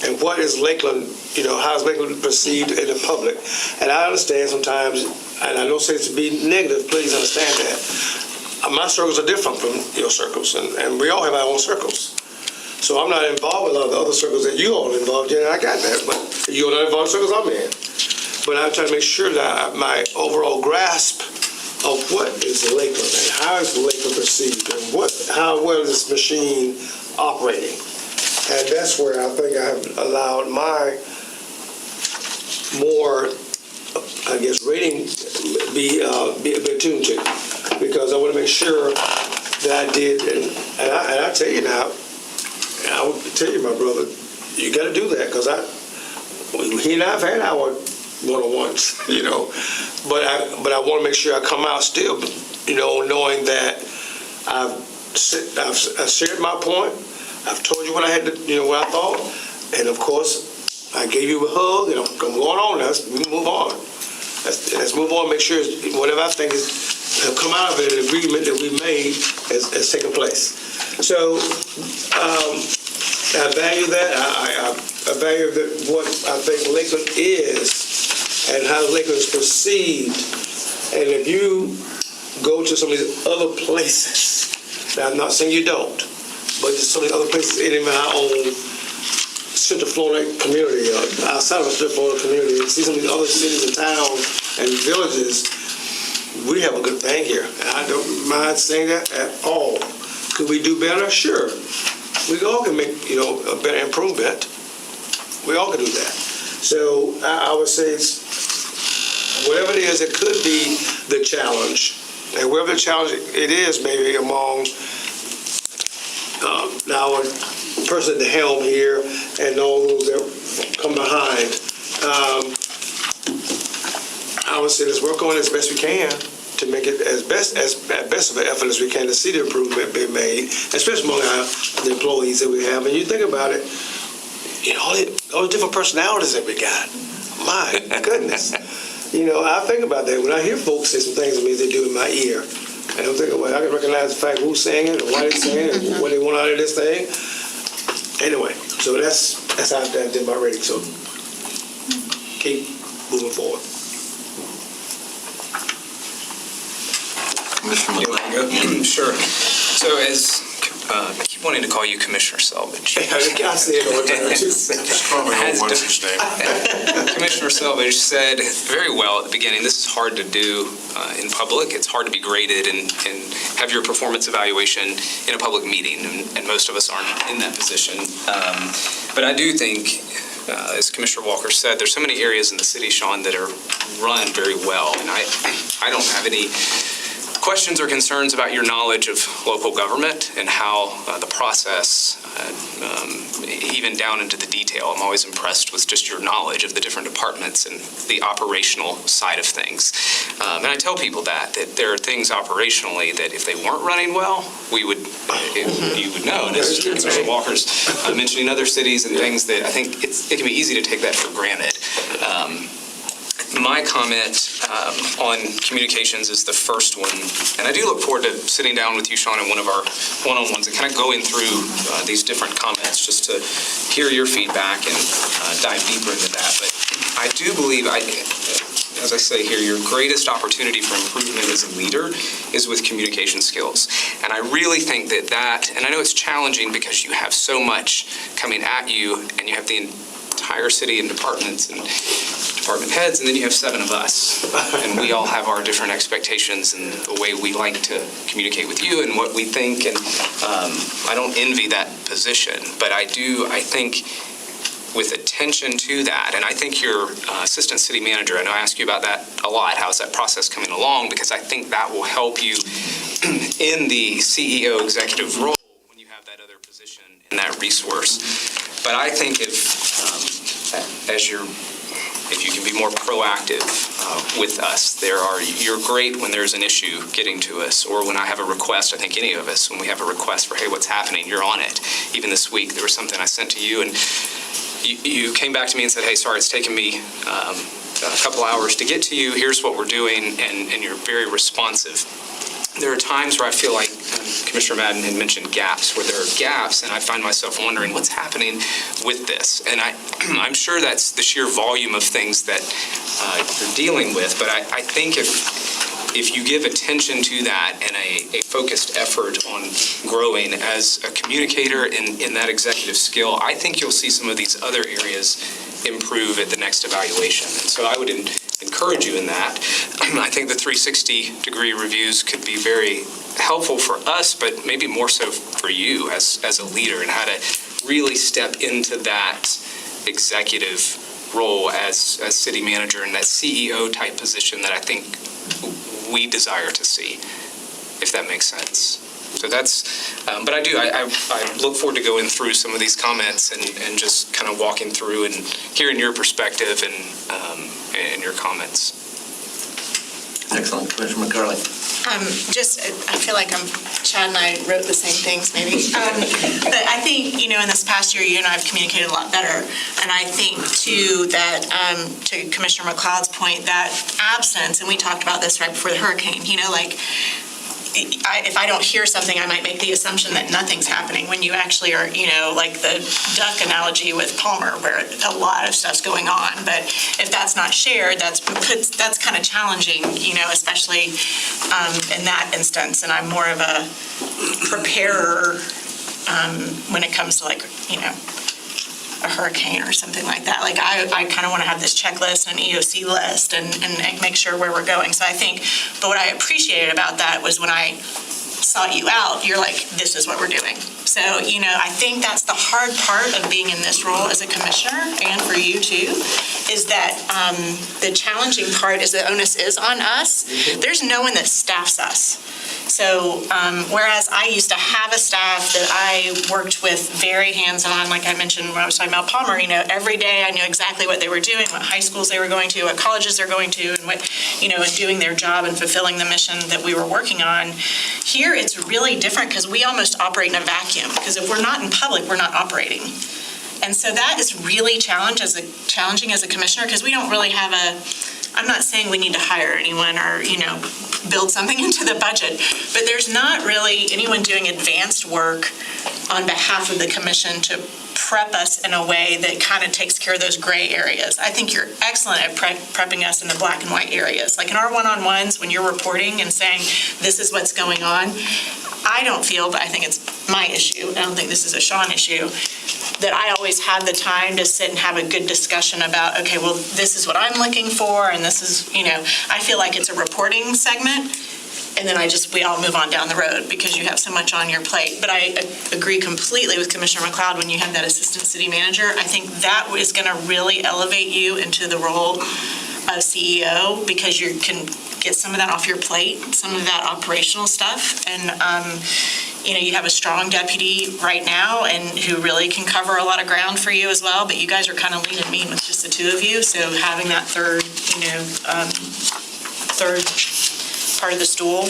And what is Lakeland, how is Lakeland perceived in the public? And I understand sometimes, and I don't say it to be negative, please understand that. My circles are different from your circles, and we all have our own circles. So I'm not involved with a lot of the other circles that you all are involved in, and I got that, but you're not involved in circles I'm in. But I'm trying to make sure that my overall grasp of what is Lakeland and how is Lakeland perceived and how well is this machine operating. And that's where I think I have allowed my more, rating be attuned to, because I want to make sure that I did, and I tell you now, I would tell you, my brother, you got to do that, because he and I have had our one-on-ones, but I want to make sure I come out still, knowing that I've shared my point. I've told you what I had to, what I thought, and of course, I gave you a hug, and I'm going on. We can move on. Let's move on. Make sure whatever I think have come out of it, an agreement that we made has taken place. So I value that. I value what I think Lakeland is and how Lakeland is perceived. And if you go to some of these other places, now I'm not saying you don't, but just some of the other places in my own Central Florida community, outside of the Central Florida community, and see some of these other cities and towns and villages, we have a good thing here. And I don't mind saying that at all. Could we do better? Sure. We all can make, a better improvement. We all can do that. So I would say it's, whatever it is, it could be the challenge. And whatever the challenge it is, maybe among our person at the helm here and all those that come behind, I would say let's work on it as best we can to make it as best of an effort as we can to see the improvement being made, especially among the employees that we have. And you think about it, all the different personalities that we got. My goodness. I think about that when I hear folks say some things to me they do in my ear. And I'm thinking, well, I can recognize the fact who's saying it, and why they're saying it, and what they want out of this thing. Anyway, so that's how I did my rating. So keep moving forward. Commissioner McLean. Sure. So I keep wanting to call you Commissioner Selvage. I say it all the time, too. Just call me on what's his name. Commissioner Selvage said very well at the beginning, this is hard to do in public. It's hard to be graded and have your performance evaluation in a public meeting, and most of us aren't in that position. But I do think, as Commissioner Walker said, there's so many areas in the city, Sean, that are run very well, and I don't have any questions or concerns about your knowledge of local government and how the process, even down into the detail, I'm always impressed with just your knowledge of the different departments and the operational side of things. And I tell people that there are things operationally that if they weren't running well, you would know. And as Mr. Walker's mentioning other cities and things that I think it can be easy to take that for granted. My comment on communications is the first one, and I do look forward to sitting down with you, Sean, in one of our one-on-ones and kind of going through these different comments just to hear your feedback and dive deeper into that. But I do believe, as I say here, your greatest opportunity for improvement as a leader is with communication skills. And I really think that, and I know it's challenging because you have so much coming at you, and you have the entire city and departments and department heads, and then you have 7 of us. And we all have our different expectations and the way we like to communicate with you and what we think. And I don't envy that position, but I think with attention to that, and I think your assistant city manager, I know I ask you about that a lot, how's that process coming along, because I think that will help you in the CEO executive role when you have that other position and that resource. But I think if you can be more proactive with us, you're great when there's an issue getting to us, or when I have a request. I think any of us, when we have a request for, hey, what's happening, you're on it. Even this week, there was something I sent to you, and you came back to me and said, hey, sorry, it's taken me a couple hours to get to you. Here's what we're doing, and you're very responsive. There are times where I feel like Commissioner Madden had mentioned gaps, where there are gaps, and I find myself wondering what's happening with this. And I'm sure that's the sheer volume of things that you're dealing with, but I think if you give attention to that and a focused effort on growing as a communicator in that executive skill, I think you'll see some of these other areas improve at the next evaluation. And so I would encourage you in that. I think the 360-degree reviews could be very helpful for us, but maybe more so for you as a leader, and how to really step into that executive role as city manager and that CEO type position that I think we desire to see, if that makes sense. So that's, but I look forward to going through some of these comments and just kind of walking through and hearing your perspective and your comments. Excellent. Commissioner McCarley. I feel like Chad and I wrote the same things maybe. But I think, in this past year, you and I have communicated a lot better. And I think too that, to Commissioner McLeod's point, that absence, and we talked about this right before the hurricane, if I don't hear something, I might make the assumption that nothing's happening, when you actually are, like the duck analogy with Palmer, where a lot of stuff's going on. But if that's not shared, that's kind of challenging, especially in that instance. And I'm more of a preparer when it comes to a hurricane or something like that. Like I kind of want to have this checklist and an EOC list and make sure where we're going. So I think, but what I appreciated about that was when I sought you out, you're like, this is what we're doing. So, I think that's the hard part of being in this role as a commissioner, and for you too, is that the challenging part is the onus is on us. There's no one that staffs us. So whereas I used to have a staff that I worked with very hands-on, like I mentioned when I was talking about Palmer, every day I knew exactly what they were doing, what high schools they were going to, what colleges they're going to, and what, and doing their job and fulfilling the mission that we were working on. Here it's really different because we almost operate in a vacuum, because if we're not in public, we're not operating. And so that is really challenging as a commissioner, because we don't really have I'm not saying we need to hire anyone or, build something into the budget, but there's not really anyone doing advanced work on behalf of the commission to prep us in a way that kind of takes care of those gray areas. I think you're excellent at prepping us in the black and white areas. Like in our one-on-ones, when you're reporting and saying, this is what's going on, I don't feel, but I think it's my issue, I don't think this is a Sean issue, that I always have the time to sit and have a good discussion about, okay, well, this is what I'm looking for, and this is, I feel like it's a reporting segment, and then we all move on down the road because you have so much on your plate. But I agree completely with Commissioner McLeod when you have that assistant city manager. I think that is going to really elevate you into the role of CEO, because you can get some of that off your plate, some of that operational stuff. And, you have a strong deputy right now and who really can cover a lot of ground for you as well, but you guys are kind of lean and mean with just the two of you. So having that third part of the stool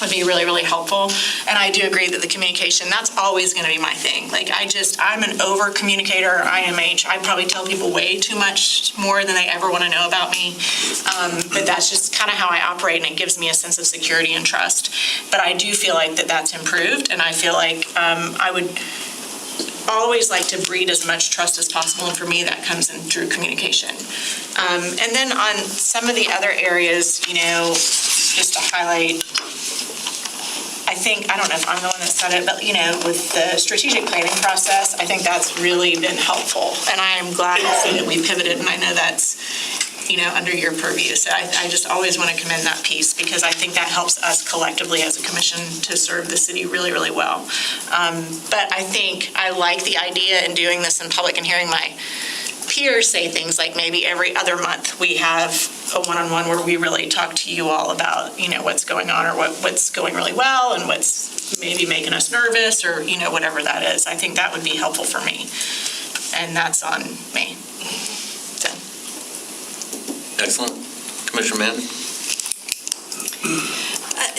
would be really, really helpful. And I do agree that the communication, that's always going to be my thing. Like, I'm an over communicator, IMH. I probably tell people way too much more than they ever want to know about me. But that's just kind of how I operate, and it gives me a sense of security and trust. But I do feel like that's improved, and I feel like I would always like to breed as much trust as possible, and for me, that comes in through communication. And then on some of the other areas, just to highlight, I don't know if I'm the one that said it, but, with the strategic planning process, I think that's really been helpful. And I am glad to see that we pivoted, and I know that's, under your purview. So I just always want to commend that piece, because I think that helps us collectively as a commission to serve the city really, really well. But I think I like the idea in doing this in public and hearing my peers say things like maybe every other month we have a one-on-one where we really talk to you all about, what's going on, or what's going really well and what's maybe making us nervous, or, whatever that is. I think that would be helpful for me. And that's on me. So. Excellent. Commissioner Mann?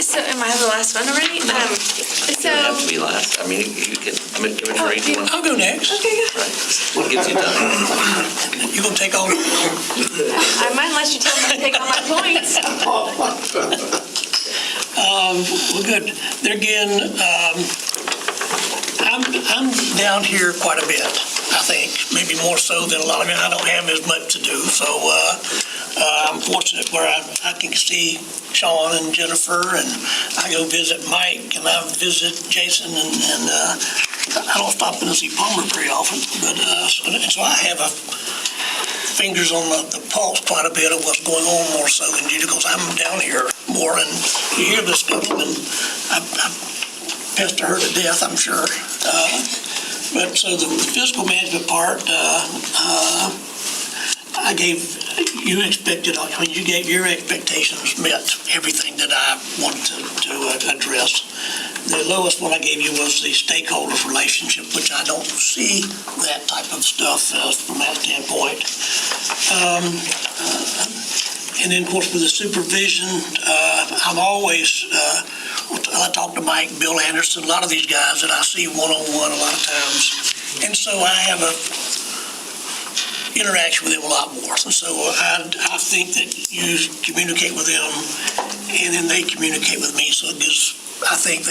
So am I the last one already? You don't have to be last. I mean, you can, Commissioner Reed, you want to? I'll go next. Okay, go. What gives you time? You gonna take all? I might let you tell me to take all my points. Well, good. There again, I'm down here quite a bit, I think, maybe more so than a lot of you. I don't have as much to do, so I'm fortunate where I can see Sean and Jennifer, and I go visit Mike, and I visit Jason, and I don't stop in to see Palmer very often, but so I have fingers on the pulse quite a bit of what's going on, more so than you do, because I'm down here more, and you hear this stuff, and I pester her to death, I'm sure. But so the fiscal management part, I gave, you gave your expectations, met everything that I wanted to address. The lowest one I gave you was the stakeholders relationship, which I don't see that type of stuff from that standpoint. And then, of course, with the supervision, I'm always, I talk to Mike, Bill Anderson, a lot of these guys that I see one-on-one a lot of times. And so I have a interaction with them a lot more. And so I think that you communicate with them, and then they communicate with me. So it gives, I think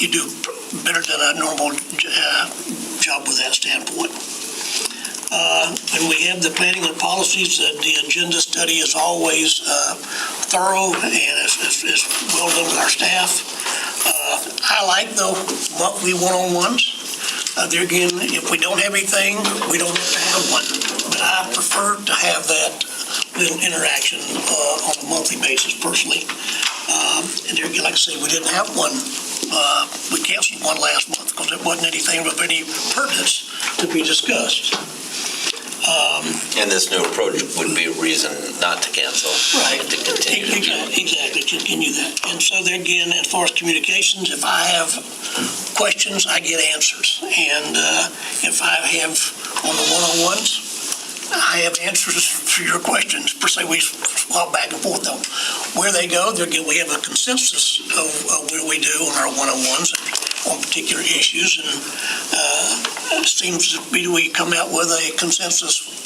you do better than a normal job with that standpoint. When we have the planning and policies, the agenda study is always thorough, and it's well done with our staff. I like the monthly one-on-ones. There again, if we don't have anything, we don't have to have one. But I prefer to have that little interaction on a monthly basis personally. And there again, like I say, we didn't have one. We canceled one last month because it wasn't anything of any pertinence to be discussed. And this new approach would be a reason not to cancel. Right. To continue. Exactly, continue that. And so there again, as far as communications, if I have questions, I get answers. And if I have on the one-on-ones, I have answers for your questions. Per se, we swap back and forth on where they go. There again, we have a consensus of where we do on our one-on-ones on particular issues, and it seems to be we come out with a consensus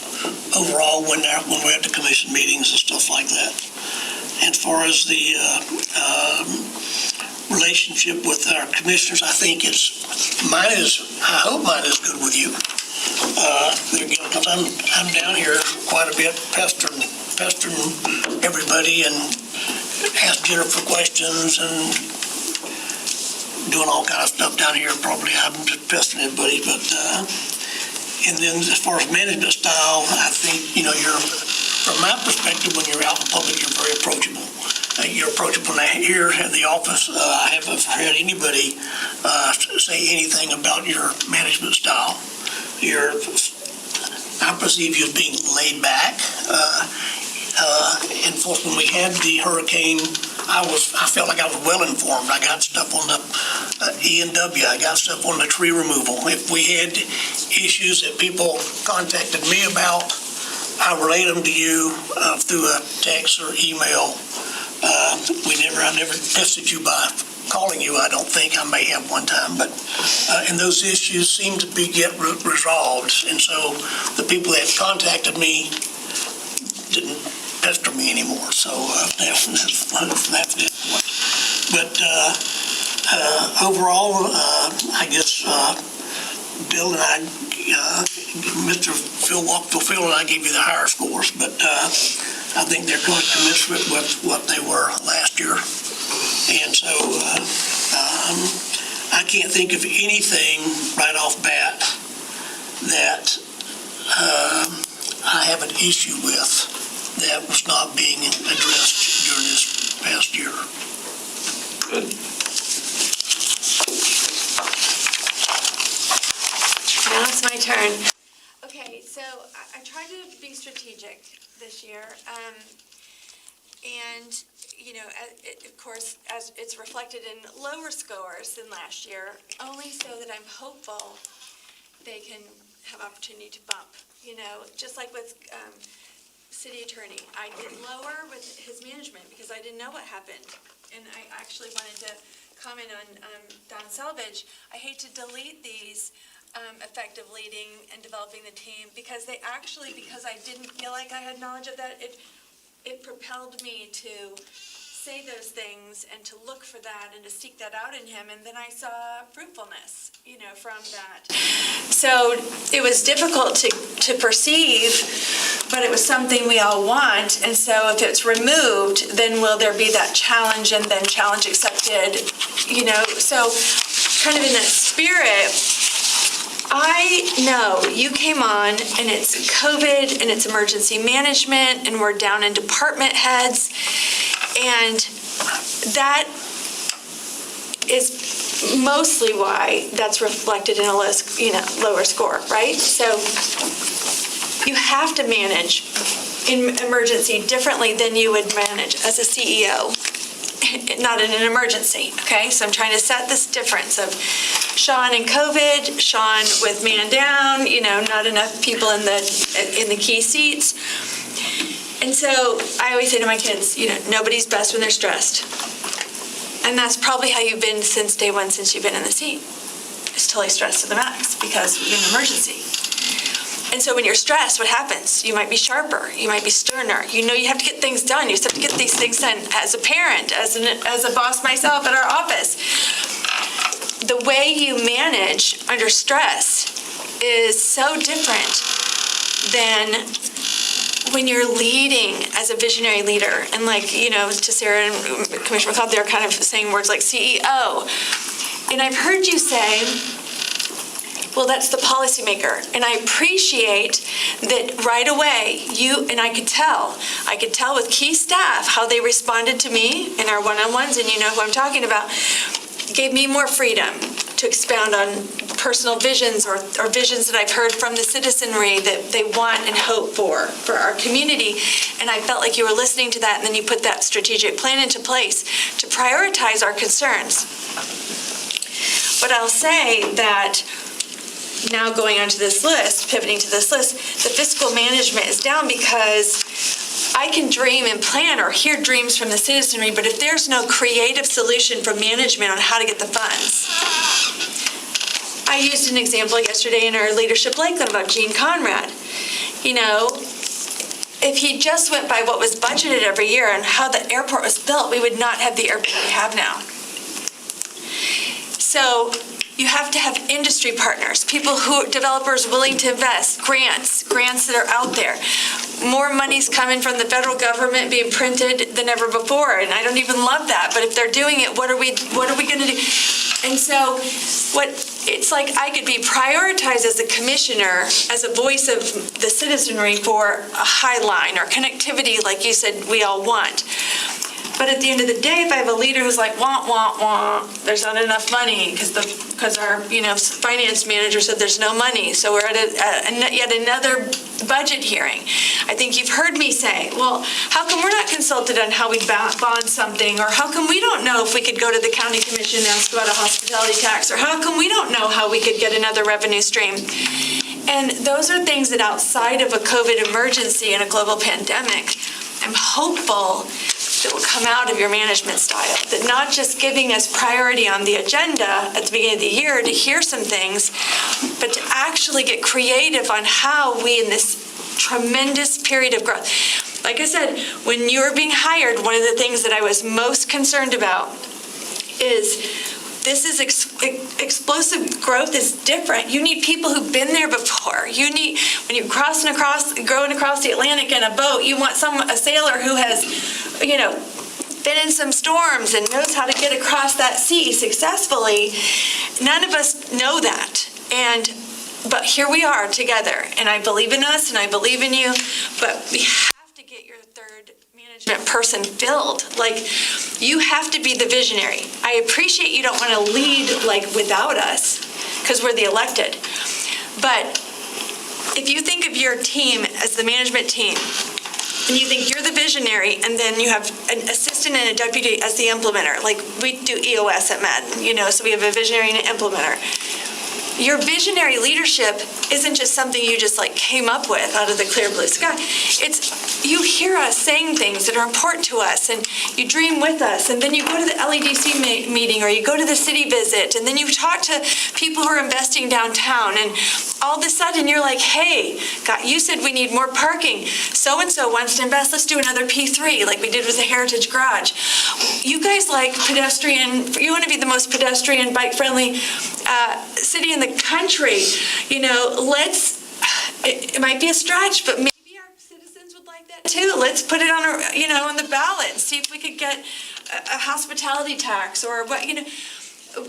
overall when we're at the commission meetings and stuff like that. As far as the relationship with our commissioners, I think I hope mine is good with you. Because I'm down here quite a bit pestering everybody and ask Jennifer questions and doing all kind of stuff down here. Probably I'm just pestering everybody, but and then as far as management style, I think from my perspective, when you're out in public, you're very approachable. You're approachable. Now here at the office, I haven't heard anybody say anything about your management style. I perceive you as being laid back. And of course, when we had the hurricane, I felt like I was well informed. I got stuff on the E&W. I got stuff on the tree removal. If we had issues that people contacted me about, I relayed them to you through a text or email. I never tested you by calling you. I don't think. I may have one time, but and those issues seem to get resolved. And so the people that contacted me didn't pester me anymore. So that's it. But overall, I guess Bill and I, Mr. Phil and I gave you the higher scores, but I think they're going commensurate with what they were last year. And so I can't think of anything right off bat that I have an issue with that was not being addressed during this past year. Good. Now it's my turn. Okay, so I tried to be strategic this year. And, you know, of course, as it's reflected in lower scores than last year, only so that I'm hopeful they can have opportunity to bump. You know, just like with city attorney, I did lower with his management because I didn't know what happened. And I actually wanted to comment on Don Selvage. I hate to delete these effective leading and developing the team because I didn't feel like I had knowledge of that, it propelled me to say those things and to look for that and to seek that out in him. And then I saw fruitfulness, you know, from that. So it was difficult to perceive, but it was something we all want. And so if it's removed, then will there be that challenge and then challenge accepted, you know? So kind of in that spirit, I know you came on and it's COVID and it's emergency management and we're down in department heads, and that is mostly why that's reflected in a less, lower score, right? So you have to manage in emergency differently than you would manage as a CEO, not in an emergency, okay? So I'm trying to set this difference of Sean and COVID, Sean with man down, not enough people in the key seats. And so I always say to my kids, nobody's best when they're stressed. And that's probably how you've been since day one, since you've been in the seat. It's totally stressed to the max because we're in an emergency. And so when you're stressed, what happens? You might be sharper. You might be sterner. You have to get things done. You just have to get these things done as a parent, as a boss myself at our office. The way you manage under stress is so different than when you're leading as a visionary leader. And to Sarah and Commissioner McLeod, they're kind of saying words like CEO. And I've heard you say, well, that's the policymaker. And I appreciate that right away, I could tell with key staff how they responded to me in our one-on-ones, and you know who I'm talking about, gave me more freedom to expound on personal visions or visions that I've heard from the citizenry that they want and hope for our community. And I felt like you were listening to that, and then you put that strategic plan into place to prioritize our concerns. But I'll say that now going onto this list, pivoting to this list, the fiscal management is down because I can dream and plan or hear dreams from the citizenry, but if there's no creative solution from management on how to get the funds. I used an example yesterday in our Leadership Lakeland about Gene Conrad. If he just went by what was budgeted every year and how the airport was built, we would not have the airport we have now. So you have to have industry partners, developers willing to invest, grants that are out there. More money's coming from the federal government being printed than ever before, and I don't even love that. But if they're doing it, what are we going to do? And so, it's like I could be prioritized as a commissioner, as a voice of the citizenry for a high line or connectivity, like you said, we all want. But at the end of the day, if I have a leader who's like, wah, wah, wah, there's not enough money because our, finance manager said there's no money. So we're at yet another budget hearing. I think you've heard me say, well, how come we're not consulted on how we bond something? Or how come we don't know if we could go to the county commission and ask about a hospitality tax? Or how come we don't know how we could get another revenue stream? And those are things that outside of a COVID emergency and a global pandemic, I'm hopeful that will come out of your management style. That not just giving us priority on the agenda at the beginning of the year to hear some things, but to actually get creative on how we, in this tremendous period of growth. Like I said, when you were being hired, one of the things that I was most concerned about is this is explosive growth is different. You need people who've been there before. You need, when you're going across the Atlantic in a boat, you want a sailor who has, been in some storms and knows how to get across that sea successfully. None of us know that. But here we are together, and I believe in us and I believe in you, but we have to get your third management person filled. You have to be the visionary. I appreciate you don't want to lead without us because we're the elected. But if you think of your team as the management team, and you think you're the visionary, and then you have an assistant and a deputy as the implementer, we do EOS at Madden, so we have a visionary and an implementer. Your visionary leadership isn't just something you just came up with out of the clear blue sky. It's you hear us saying things that are important to us, and you dream with us, and then you go to the LEDC meeting or you go to the city visit, and then you talk to people who are investing downtown, and all of a sudden you're like, hey, God, you said we need more parking. So-and-so wants to invest. Let's do another P3 like we did with the Heritage Garage. You guys like pedestrian, you want to be the most pedestrian, bike-friendly city in the country. It might be a stretch, but maybe our citizens would like that too. Let's put it on the ballot and see if we could get a hospitality tax or what,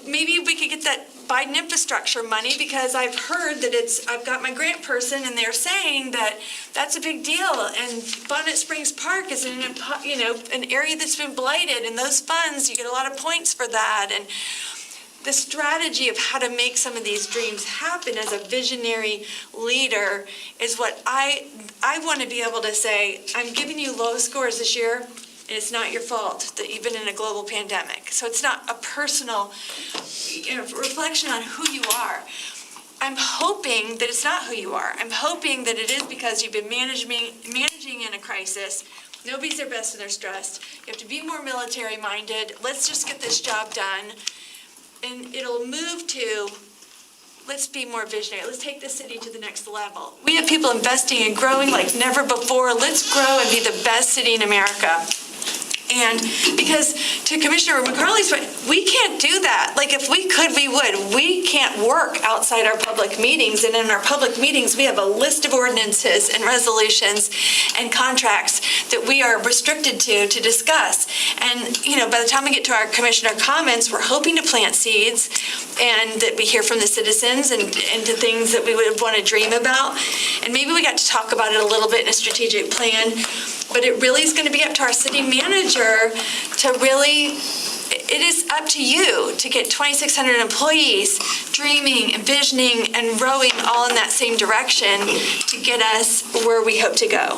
maybe we could get that Biden infrastructure money, because I've heard that I've got my grant person and they're saying that that's a big deal. And Bonnet Springs Park is in an area that's been blighted, and those funds, you get a lot of points for that. And the strategy of how to make some of these dreams happen as a visionary leader is what I want to be able to say, I'm giving you low scores this year, and it's not your fault, that even in a global pandemic. So it's not a personal reflection on who you are. I'm hoping that it's not who you are. I'm hoping that it is because you've been managing in a crisis. Nobody's their best when they're stressed. You have to be more military-minded. Let's just get this job done. And it'll move to, let's be more visionary. Let's take this city to the next level. We have people investing and growing like never before. Let's grow and be the best city in America. And because to Commissioner McCarley's point, we can't do that. If we could, we would. We can't work outside our public meetings. And in our public meetings, we have a list of ordinances and resolutions and contracts that we are restricted to discuss. And, by the time we get to our commissioner comments, we're hoping to plant seeds and that we hear from the citizens and to things that we would want to dream about. And maybe we got to talk about it a little bit in a strategic plan. But it really is going to be up to our city manager to really, it is up to you to get 2,600 employees dreaming, envisioning, and rowing all in that same direction to get us where we hope to go.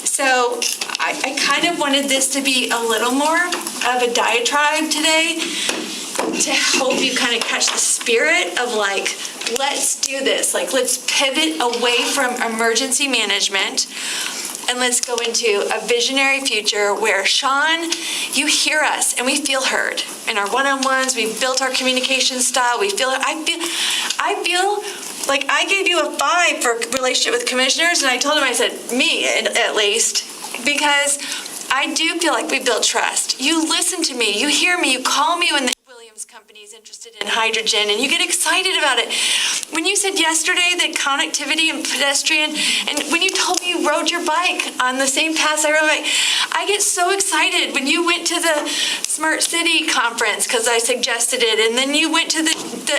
So I kind of wanted this to be a little more of a diatribe today to help you kind of catch the spirit of let's do this. Let's pivot away from emergency management. And let's go into a visionary future where, Sean, you hear us and we feel heard. In our one-on-ones, we've built our communication style. I feel like I gave you a 5 for relationship with commissioners, and I told him, I said, me at least, because I do feel like we build trust. You listen to me, you hear me, you call me when the Williams insurance companies interested in hydrogen, and you get excited about it. When you said yesterday that connectivity and pedestrian, and when you told me you rode your bike on the same paths I rode my bike, I get so excited. When you went to the Smart City conference, because I suggested it, and then you went to the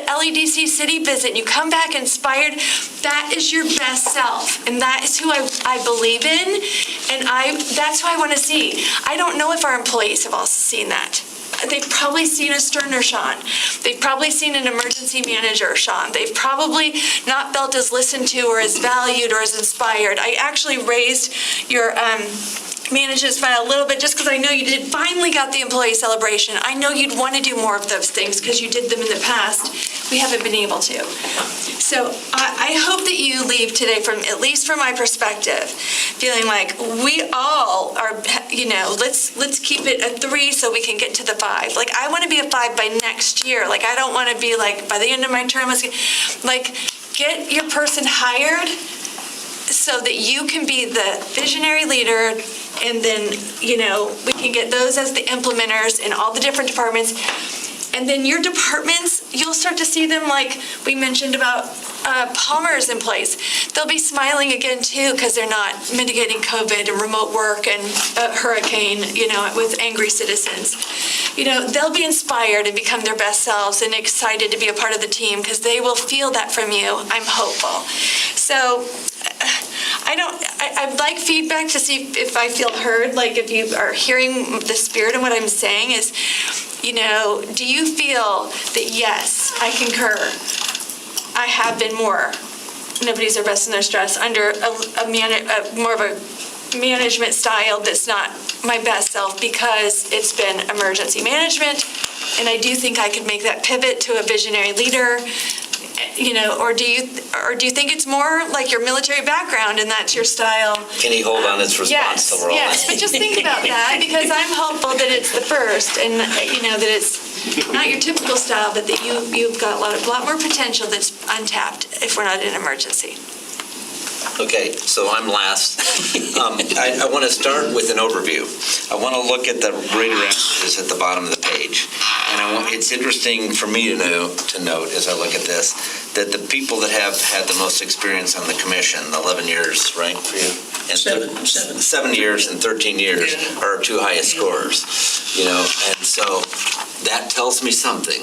LEDC city visit, and you come back inspired, that is your best self, and that is who I believe in, and that's who I want to see. I don't know if our employees have also seen that. They've probably seen a Sterner Sean. They've probably seen an emergency manager Sean. They've probably not felt as listened to or as valued or as inspired. I actually raised your management file a little bit just because I know you finally got the employee celebration. I know you'd want to do more of those things because you did them in the past. We haven't been able to. So I hope that you leave today, at least from my perspective, feeling like we all are, let's keep it a 3 so we can get to the 5. Like, I want to be a 5 by next year. Like, I don't want to be like, by the end of my term, get your person hired so that you can be the visionary leader, and then, we can get those as the implementers in all the different departments. And then your departments, you'll start to see them like we mentioned about Palmer's in place. They'll be smiling again too because they're not mitigating COVID and remote work and a hurricane, with angry citizens. They'll be inspired and become their best selves and excited to be a part of the team because they will feel that from you. I'm hopeful. So I'd like feedback to see if I feel heard, like if you are hearing the spirit of what I'm saying is, do you feel that, yes, I concur, I have been more, nobody's their best in their stress, under more of a management style that's not my best self because it's been emergency management, and I do think I could make that pivot to a visionary leader, or do you think it's more like your military background and that's your style? Can he hold on its response to roll? Yes, but just think about that, because I'm hopeful that it's the first, and that it's not your typical style, but that you've got a lot more potential that's untapped if we're not in an emergency. Okay, so I'm last. I want to start with an overview. I want to look at the rater averages at the bottom of the page. And it's interesting for me to note as I look at this, that the people that have had the most experience on the commission, 11 years, right, for you? And 7 years and 13 years are our 2 highest scores, and so that tells me something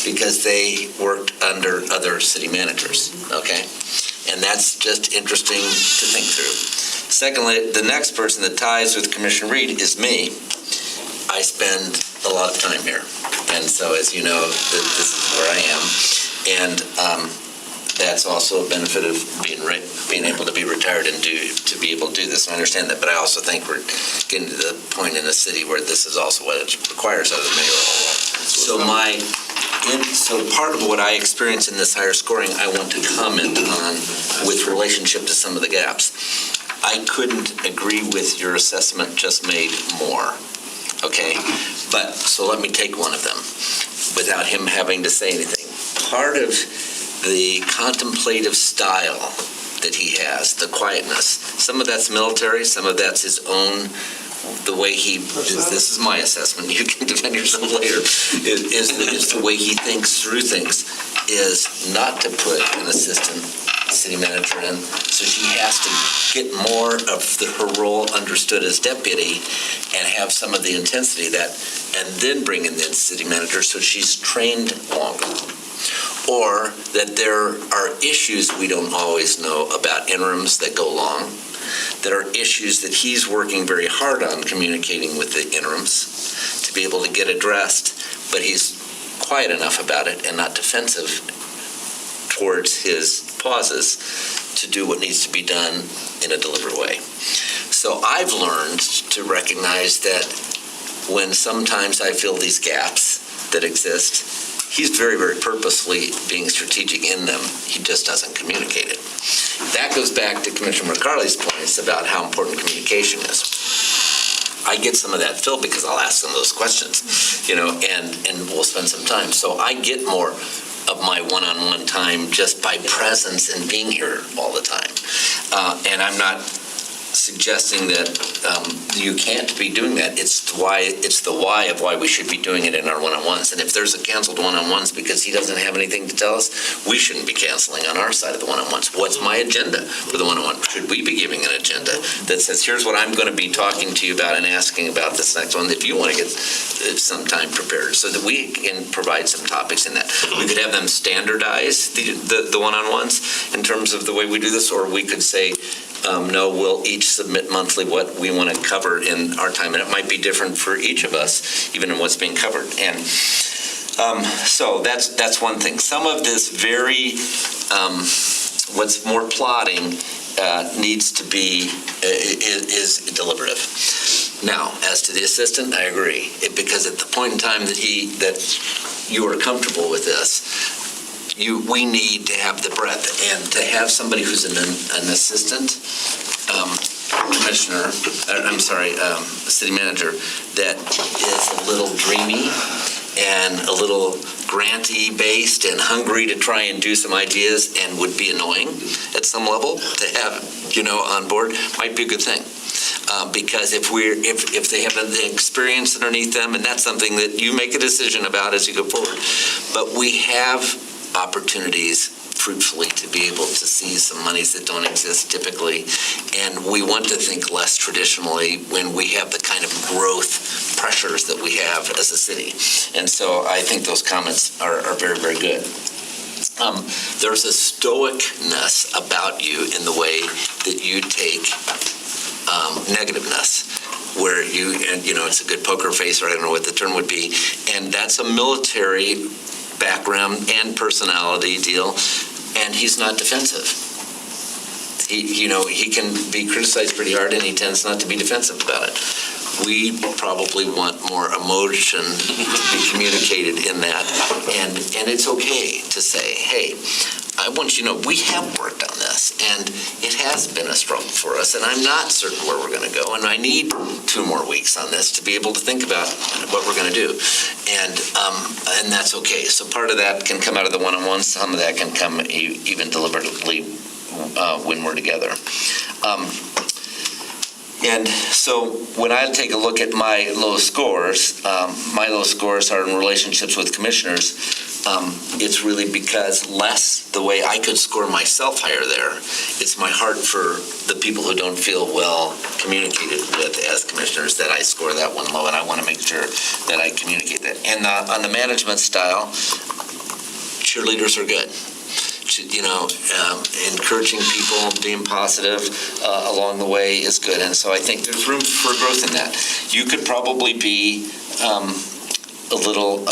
because they worked under other city managers, okay? And that's just interesting to think through. Secondly, the next person that ties with Commissioner Reed is me. I spend a lot of time here. And so, as you know, this is where I am. And that's also a benefit of being able to be retired and to be able to do this. I understand that, but I also think we're getting to the point in a city where this is also what it requires out of the mayoral role. So part of what I experience in this higher scoring, I want to comment on with relationship to some of the gaps. I couldn't agree with your assessment just made more, okay? But, so let me take one of them without him having to say anything. Part of the contemplative style that he has, the quietness, some of that's military, some of that's his own, the way this is my assessment, you can defend yourself later, is the way he thinks through things, is not to put an assistant city manager in, so she has to get more of her role understood as deputy and have some of the intensity of that, and then bring in the city manager so she's trained longer. Or that there are issues we don't always know about interims that go long. There are issues that he's working very hard on communicating with the interims to be able to get addressed, but he's quiet enough about it and not defensive towards his pauses to do what needs to be done in a deliberate way. So I've learned to recognize that when sometimes I feel these gaps that exist, he's very, very purposely being strategic in them. He just doesn't communicate it. That goes back to Commissioner McCarley's points about how important communication is. I get some of that filled because I'll ask them those questions, and we'll spend some time. So I get more of my one-on-one time just by presence and being here all the time. And I'm not suggesting that you can't be doing that. It's the why of why we should be doing it in our one-on-ones. And if there's a canceled one-on-ones because he doesn't have anything to tell us, we shouldn't be canceling on our side of the one-on-ones. What's my agenda for the one-on-one? Should we be giving an agenda that says, here's what I'm going to be talking to you about and asking about this next one, if you want to get some time prepared, so that we can provide some topics in that. We could have them standardize the one-on-ones in terms of the way we do this, or we could say, no, we'll each submit monthly what we want to cover in our time, and it might be different for each of us, even in what's being covered. And so that's one thing. Some of this what's more plotting needs to be, is deliberative. Now, as to the assistant, I agree, because at the point in time that you are comfortable with this, we need to have the breadth, and to have somebody who's an assistant city manager that is a little dreamy and a little grantee-based and hungry to try and do some ideas and would be annoying at some level to have, on board, might be a good thing. Because if they have the experience underneath them, and that's something that you make a decision about as you go forward, but we have opportunities fruitfully to be able to see some monies that don't exist typically, and we want to think less traditionally when we have the kind of growth pressures that we have as a city. And so I think those comments are very, very good. There's a stoicness about you in the way that you take negativeness, where it's a good poker face, or I don't know what the term would be, and that's a military background and personality deal, and he's not defensive. He can be criticized pretty hard, and he tends not to be defensive about it. We probably want more emotion to be communicated in that, and it's okay to say, hey, I want you to know we have worked on this, and it has been a struggle for us, and I'm not certain where we're going to go, and I need 2 more weeks on this to be able to think about what we're going to do, and that's okay. So part of that can come out of the one-on-one, some of that can come even deliberately when we're together. And so when I take a look at my low scores are in relationships with commissioners. It's really because less the way I could score myself higher there. It's my heart for the people who don't feel well communicated with as commissioners that I score that one low, and I want to make sure that I communicate that. And on the management style, cheerleaders are good. Encouraging people, being positive along the way is good. And so I think there's room for growth in that. You could probably be a little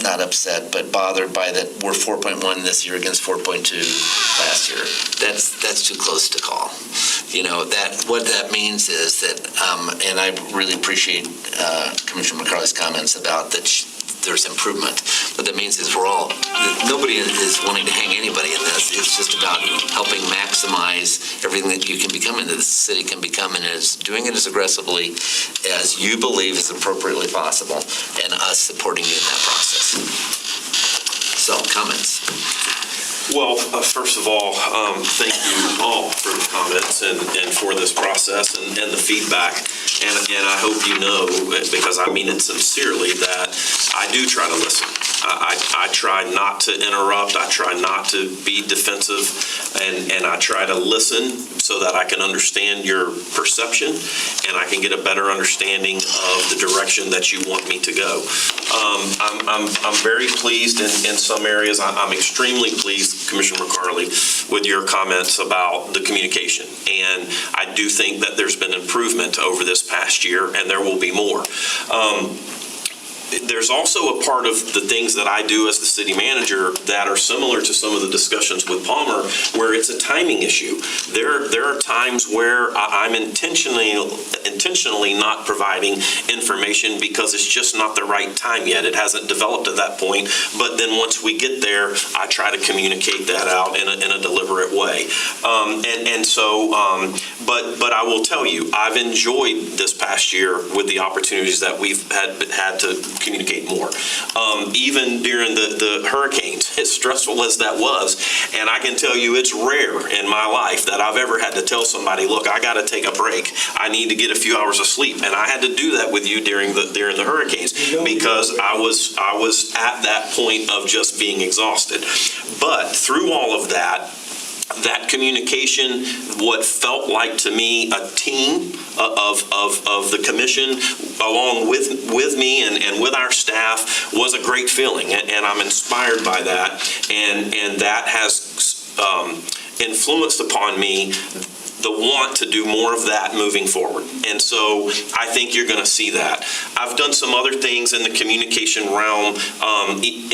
not upset, but bothered by that we're 4.1 this year against 4.2 last year. That's too close to call. What that means is that, and I really appreciate Commissioner McCarley's comments about that there's improvement. What that means is nobody is wanting to hang anybody in this. It's just about helping maximize everything that you can become and that the city can become, and is doing it as aggressively as you believe is appropriately possible, and us supporting you in that process. So, comments? Well, first of all, thank you all for the comments and for this process and the feedback. And I hope you know, because I mean it sincerely, that I do try to listen. I try not to interrupt. I try not to be defensive, and I try to listen so that I can understand your perception and I can get a better understanding of the direction that you want me to go. I'm very pleased in some areas. I'm extremely pleased, Commissioner McCarley, with your comments about the communication. And I do think that there's been improvement over this past year, and there will be more. There's also a part of the things that I do as the city manager that are similar to some of the discussions with Palmer, where it's a timing issue. There are times where I'm intentionally not providing information because it's just not the right time yet. It hasn't developed at that point. But then once we get there, I try to communicate that out in a deliberate way. So But I will tell you, I've enjoyed this past year with the opportunities that we've had to communicate more. Even during the hurricanes, as stressful as that was, and I can tell you it's rare in my life that I've ever had to tell somebody, look, I got to take a break. I need to get a few hours of sleep. And I had to do that with you during the hurricanes because I was at that point of just being exhausted. But through all of that communication, what felt like to me a team of the commission along with me and with our staff was a great feeling, and I'm inspired by that, and that has influenced upon me the want to do more of that moving forward. And so I think you're going to see that. I've done some other things in the communication realm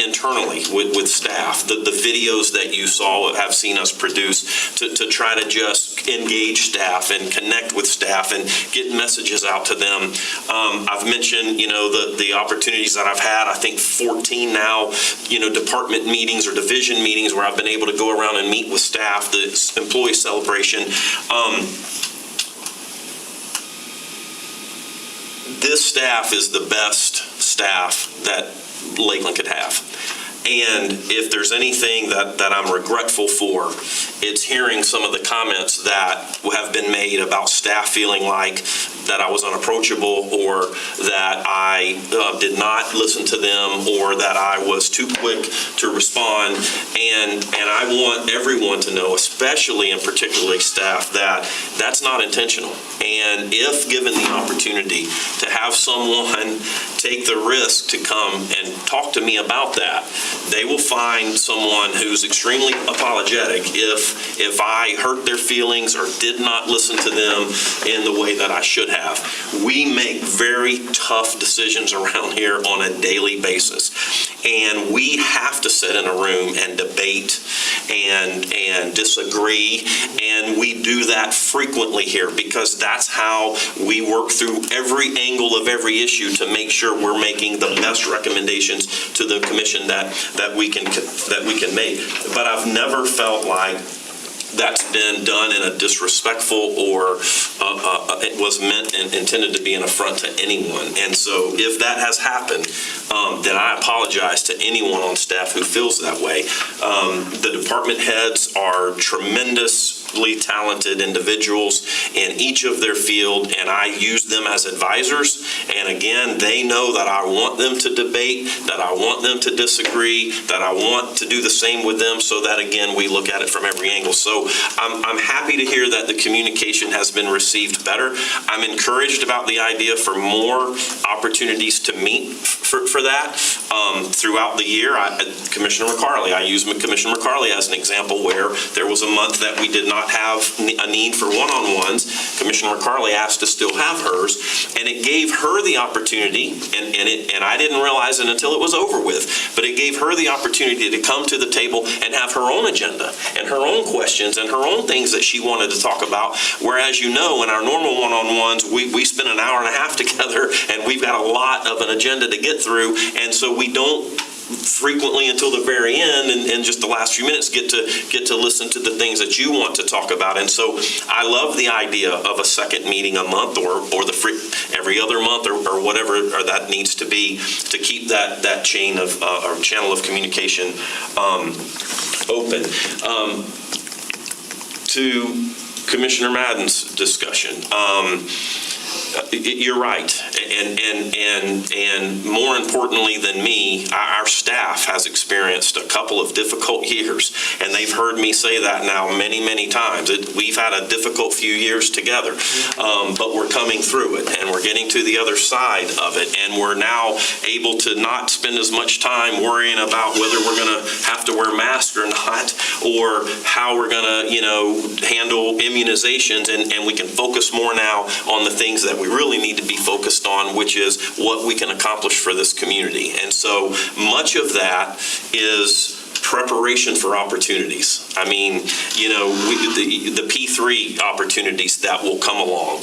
internally with staff. The videos that you saw have seen us produce to try to just engage staff and connect with staff and get messages out to them. I've mentioned, the opportunities that I've had. I think 14 now, department meetings or division meetings where I've been able to go around and meet with staff, the employee celebration. This staff is the best staff that Lakeland could have. And if there's anything that I'm regretful for, it's hearing some of the comments that have been made about staff feeling like that I was unapproachable or that I did not listen to them or that I was too quick to respond. And I want everyone to know, especially and particularly staff, that that's not intentional. And if given the opportunity to have someone take the risk to come and talk to me about that, they will find someone who's extremely apologetic if I hurt their feelings or did not listen to them in the way that I should have. We make very tough decisions around here on a daily basis. And we have to sit in a room and debate and disagree. And we do that frequently here because that's how we work through every angle of every issue to make sure we're making the best recommendations to the commission that we can make. But I've never felt like that's been done in a disrespectful or it was meant and intended to be an affront to anyone. And so if that has happened, then I apologize to anyone on staff who feels that way. The department heads are tremendously talented individuals in each of their field, and I use them as advisors. And again, they know that I want them to debate, that I want them to disagree, that I want to do the same with them so that, again, we look at it from every angle. So I'm happy to hear that the communication has been received better. I'm encouraged about the idea for more opportunities to meet for that throughout the year. Commissioner McCarley, I use Commissioner McCarley as an example where there was a month that we did not have a need for one-on-ones. Commissioner McCarley asked to still have hers, and it gave her the opportunity, and I didn't realize it until it was over with, but it gave her the opportunity to come to the table and have her own agenda and her own questions and her own things that she wanted to talk about. Whereas, in our normal one-on-ones, we spend an hour and a half together, and we've got a lot of an agenda to get through, and so we don't frequently until the very end and just the last few minutes get to listen to the things that you want to talk about. And so I love the idea of a second meeting a month or every other month or whatever that needs to be to keep that chain of or channel of communication open. To Commissioner Madden's discussion. You're right, and more importantly than me, our staff has experienced a couple of difficult years, and they've heard me say that now many, many times. We've had a difficult few years together, but we're coming through it, and we're getting to the other side of it, and we're now able to not spend as much time worrying about whether we're going to have to wear masks or not, or how we're going to, handle immunizations, and we can focus more now on the things that we really need to be focused on, which is what we can accomplish for this community. And so much of that is preparation for opportunities. I mean, the P3 opportunities that will come along.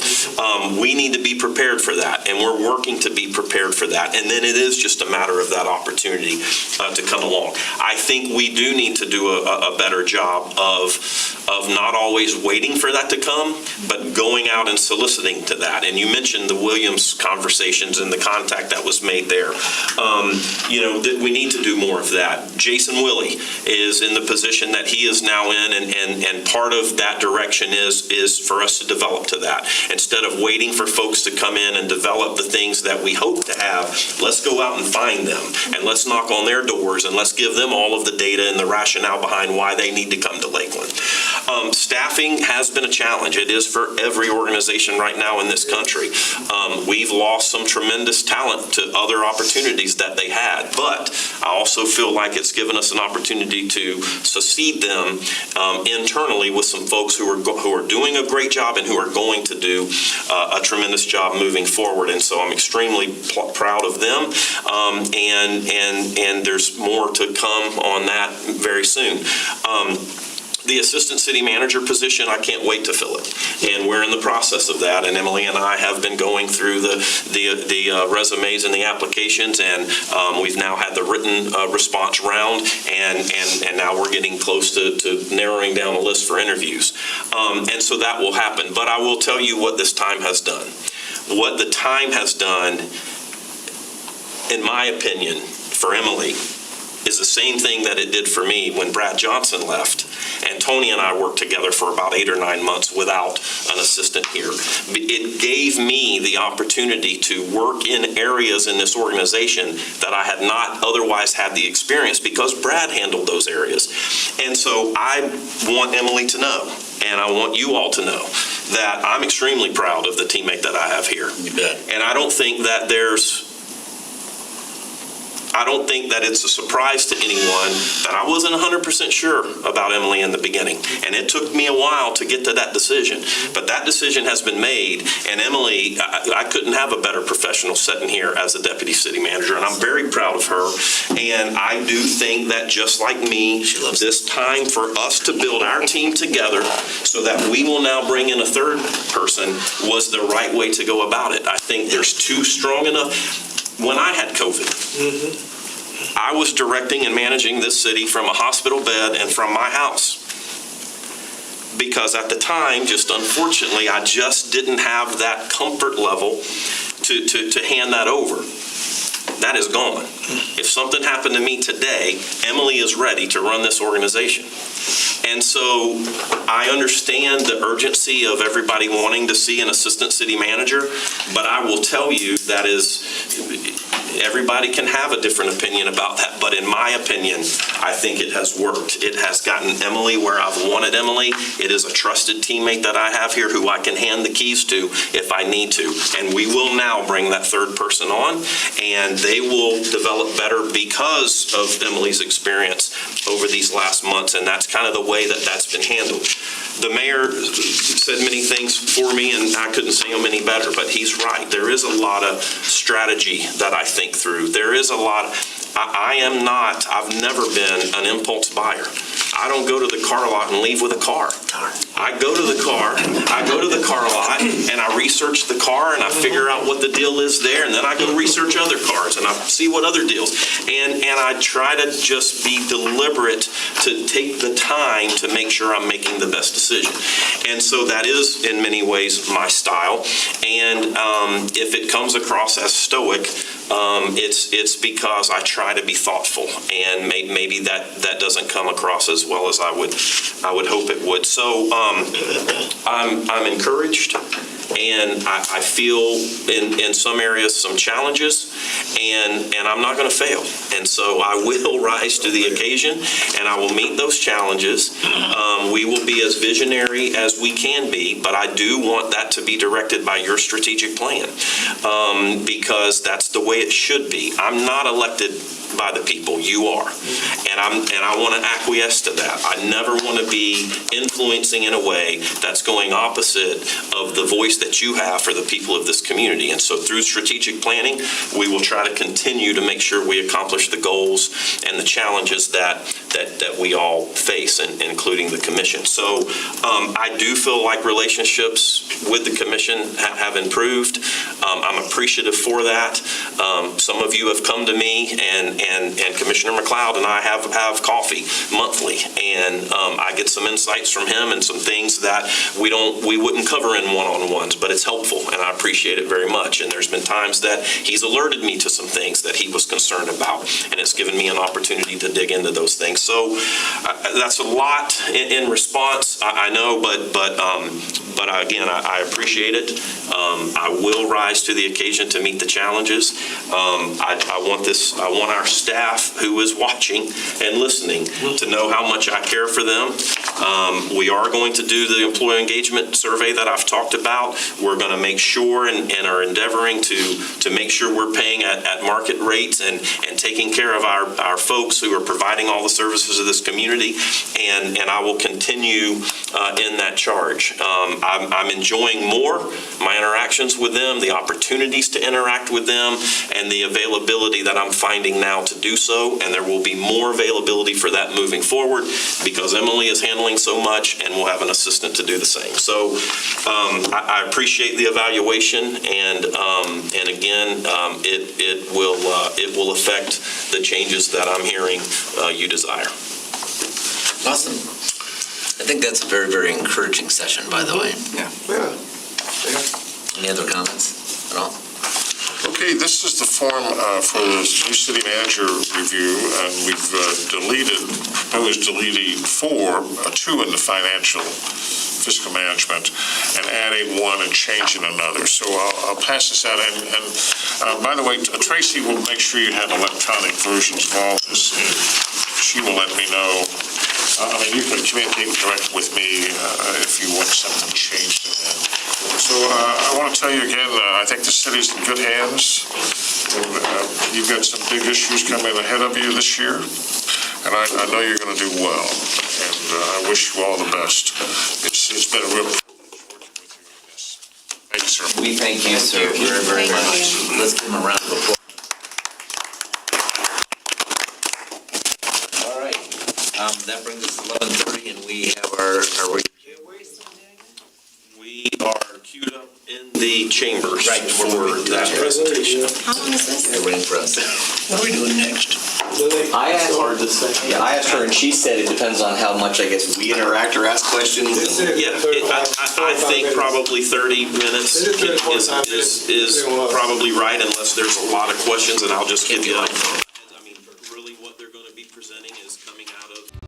We need to be prepared for that, and we're working to be prepared for that. And then it is just a matter of that opportunity to come along. I think we do need to do a better job of of not always waiting for that to come, but going out and soliciting to that. And you mentioned the Williams conversations and the contact that was made there. That we need to do more of that. Jason Willie is in the position that he is now in, and part of that direction is for us to develop to that. Instead of waiting for folks to come in and develop the things that we hope to have, let's go out and find them, and let's knock on their doors, and let's give them all of the data and the rationale behind why they need to come to Lakeland. Staffing has been a challenge. It is for every organization right now in this country. We've lost some tremendous talent to other opportunities that they had, but I also feel like it's given us an opportunity to succeed them internally with some folks who are doing a great job and who are going to do a tremendous job moving forward. And so I'm extremely proud of them, and there's more to come on that very soon. The assistant city manager position, I can't wait to fill it, and we're in the process of that. And Emily and I have been going through the resumes and the applications, and we've now had the written response round, and now we're getting close to narrowing down a list for interviews. And so that will happen. But I will tell you what this time has done. What the time has done, in my opinion, for Emily, is the same thing that it did for me when Brad Johnson left. And Tony and I worked together for about 8 or 9 months without an assistant here. It gave me the opportunity to work in areas in this organization that I had not otherwise had the experience, because Brad handled those areas. And so I want Emily to know, and I want you all to know, that I'm extremely proud of the teammate that I have here. You bet. And I don't think that it's a surprise to anyone that I wasn't 100% sure about Emily in the beginning. And it took me a while to get to that decision. But that decision has been made. And Emily, I couldn't have a better professional sitting here as a deputy city manager. And I'm very proud of her. And I do think that, just like me, this time for us to build our team together so that we will now bring in a third person was the right way to go about it. I think there's two strong enough. When I had COVID, I was directing and managing this city from a hospital bed and from my house. Because at the time, just unfortunately, I just didn't have that comfort level to hand that over. That is gone. If something happened to me today, Emily is ready to run this organization. And so I understand the urgency of everybody wanting to see an assistant city manager, but I will tell you that everybody can have a different opinion about that. But in my opinion, I think it has worked. It has gotten Emily where I've wanted Emily. It is a trusted teammate that I have here who I can hand the keys to if I need to. And we will now bring that third person on, and they will develop better because of Emily's experience over these last months. And that's kind of the way that that's been handled. The mayor said many things for me, and I couldn't say them any better, but he's right. There is a lot of strategy that I think through. There is a lot. I've never been an impulse buyer. I don't go to the car lot and leave with a car. I go to the car lot, and I research the car, and I figure out what the deal is there, and then I go research other cars, and I see what other deals. And I try to just be deliberate to take the time to make sure I'm making the best decision. And so that is, in many ways, my style. And if it comes across as stoic, it's because I try to be thoughtful, and maybe that doesn't come across as well as I would hope it would. So I'm encouraged, and I feel in some areas some challenges, and I'm not going to fail. And so I will rise to the occasion, and I will meet those challenges. We will be as visionary as we can be, but I do want that to be directed by your strategic plan, because that's the way it should be. I'm not elected by the people. You are. And I want to acquiesce to that. I never want to be influencing in a way that's going opposite of the voice that you have for the people of this community. And so through strategic planning, we will try to continue to make sure we accomplish the goals and the challenges that we all face, including the commission. So I do feel like relationships with the commission have improved. I'm appreciative for that. Some of you have come to me, and Commissioner McLeod and I have have coffee monthly, and I get some insights from him and some things that we wouldn't cover in one-on-ones, but it's helpful, and I appreciate it very much. And there's been times that he's alerted me to some things that he was concerned about, and it's given me an opportunity to dig into those things. So that's a lot in response, I know, but again, I appreciate it. I will rise to the occasion to meet the challenges. I want our staff who is watching and listening to know how much I care for them. We are going to do the employee engagement survey that I've talked about. We're going to make sure and are endeavoring to make sure we're paying at market rates and taking care of our folks who are providing all the services of this community. And I will continue in that charge. I'm enjoying more my interactions with them, the opportunities to interact with them, and the availability that I'm finding now to do so. And there will be more availability for that moving forward because Emily is handling so much, and we'll have an assistant to do the same. So I appreciate the evaluation, and again, it will affect the changes that I'm hearing you desire. Awesome. I think that's a very, very encouraging session, by the way. Yeah. Any other comments at all? Okay, this is the form for the new city manager review, and we've proposed deleting two in the financial fiscal management, and adding one and changing another. So I'll pass this out. And by the way, Tracy will make sure you have electronic versions of all this. She will let me know. You can communicate direct with me if you want something changed in that. So I want to tell you again, I think the city's in good hands. You've got some big issues coming ahead of you this year, and I know you're going to do well. And I wish you all the best. It's been a real privilege working with you on this. Thank you, sir. We thank you, sir, very, very much. Let's give him a round of applause. All right. That brings us to 11:30, and we have our We are queued up in the chambers Right, for that presentation. How long is this? They're waiting for us. What are we doing next? I asked her, and she said it depends on how much, I guess, we interact or ask questions. Yeah, I think probably 30 minutes is probably right, unless there's a lot of questions, and I'll just give you, really what they're going to be presenting is coming out of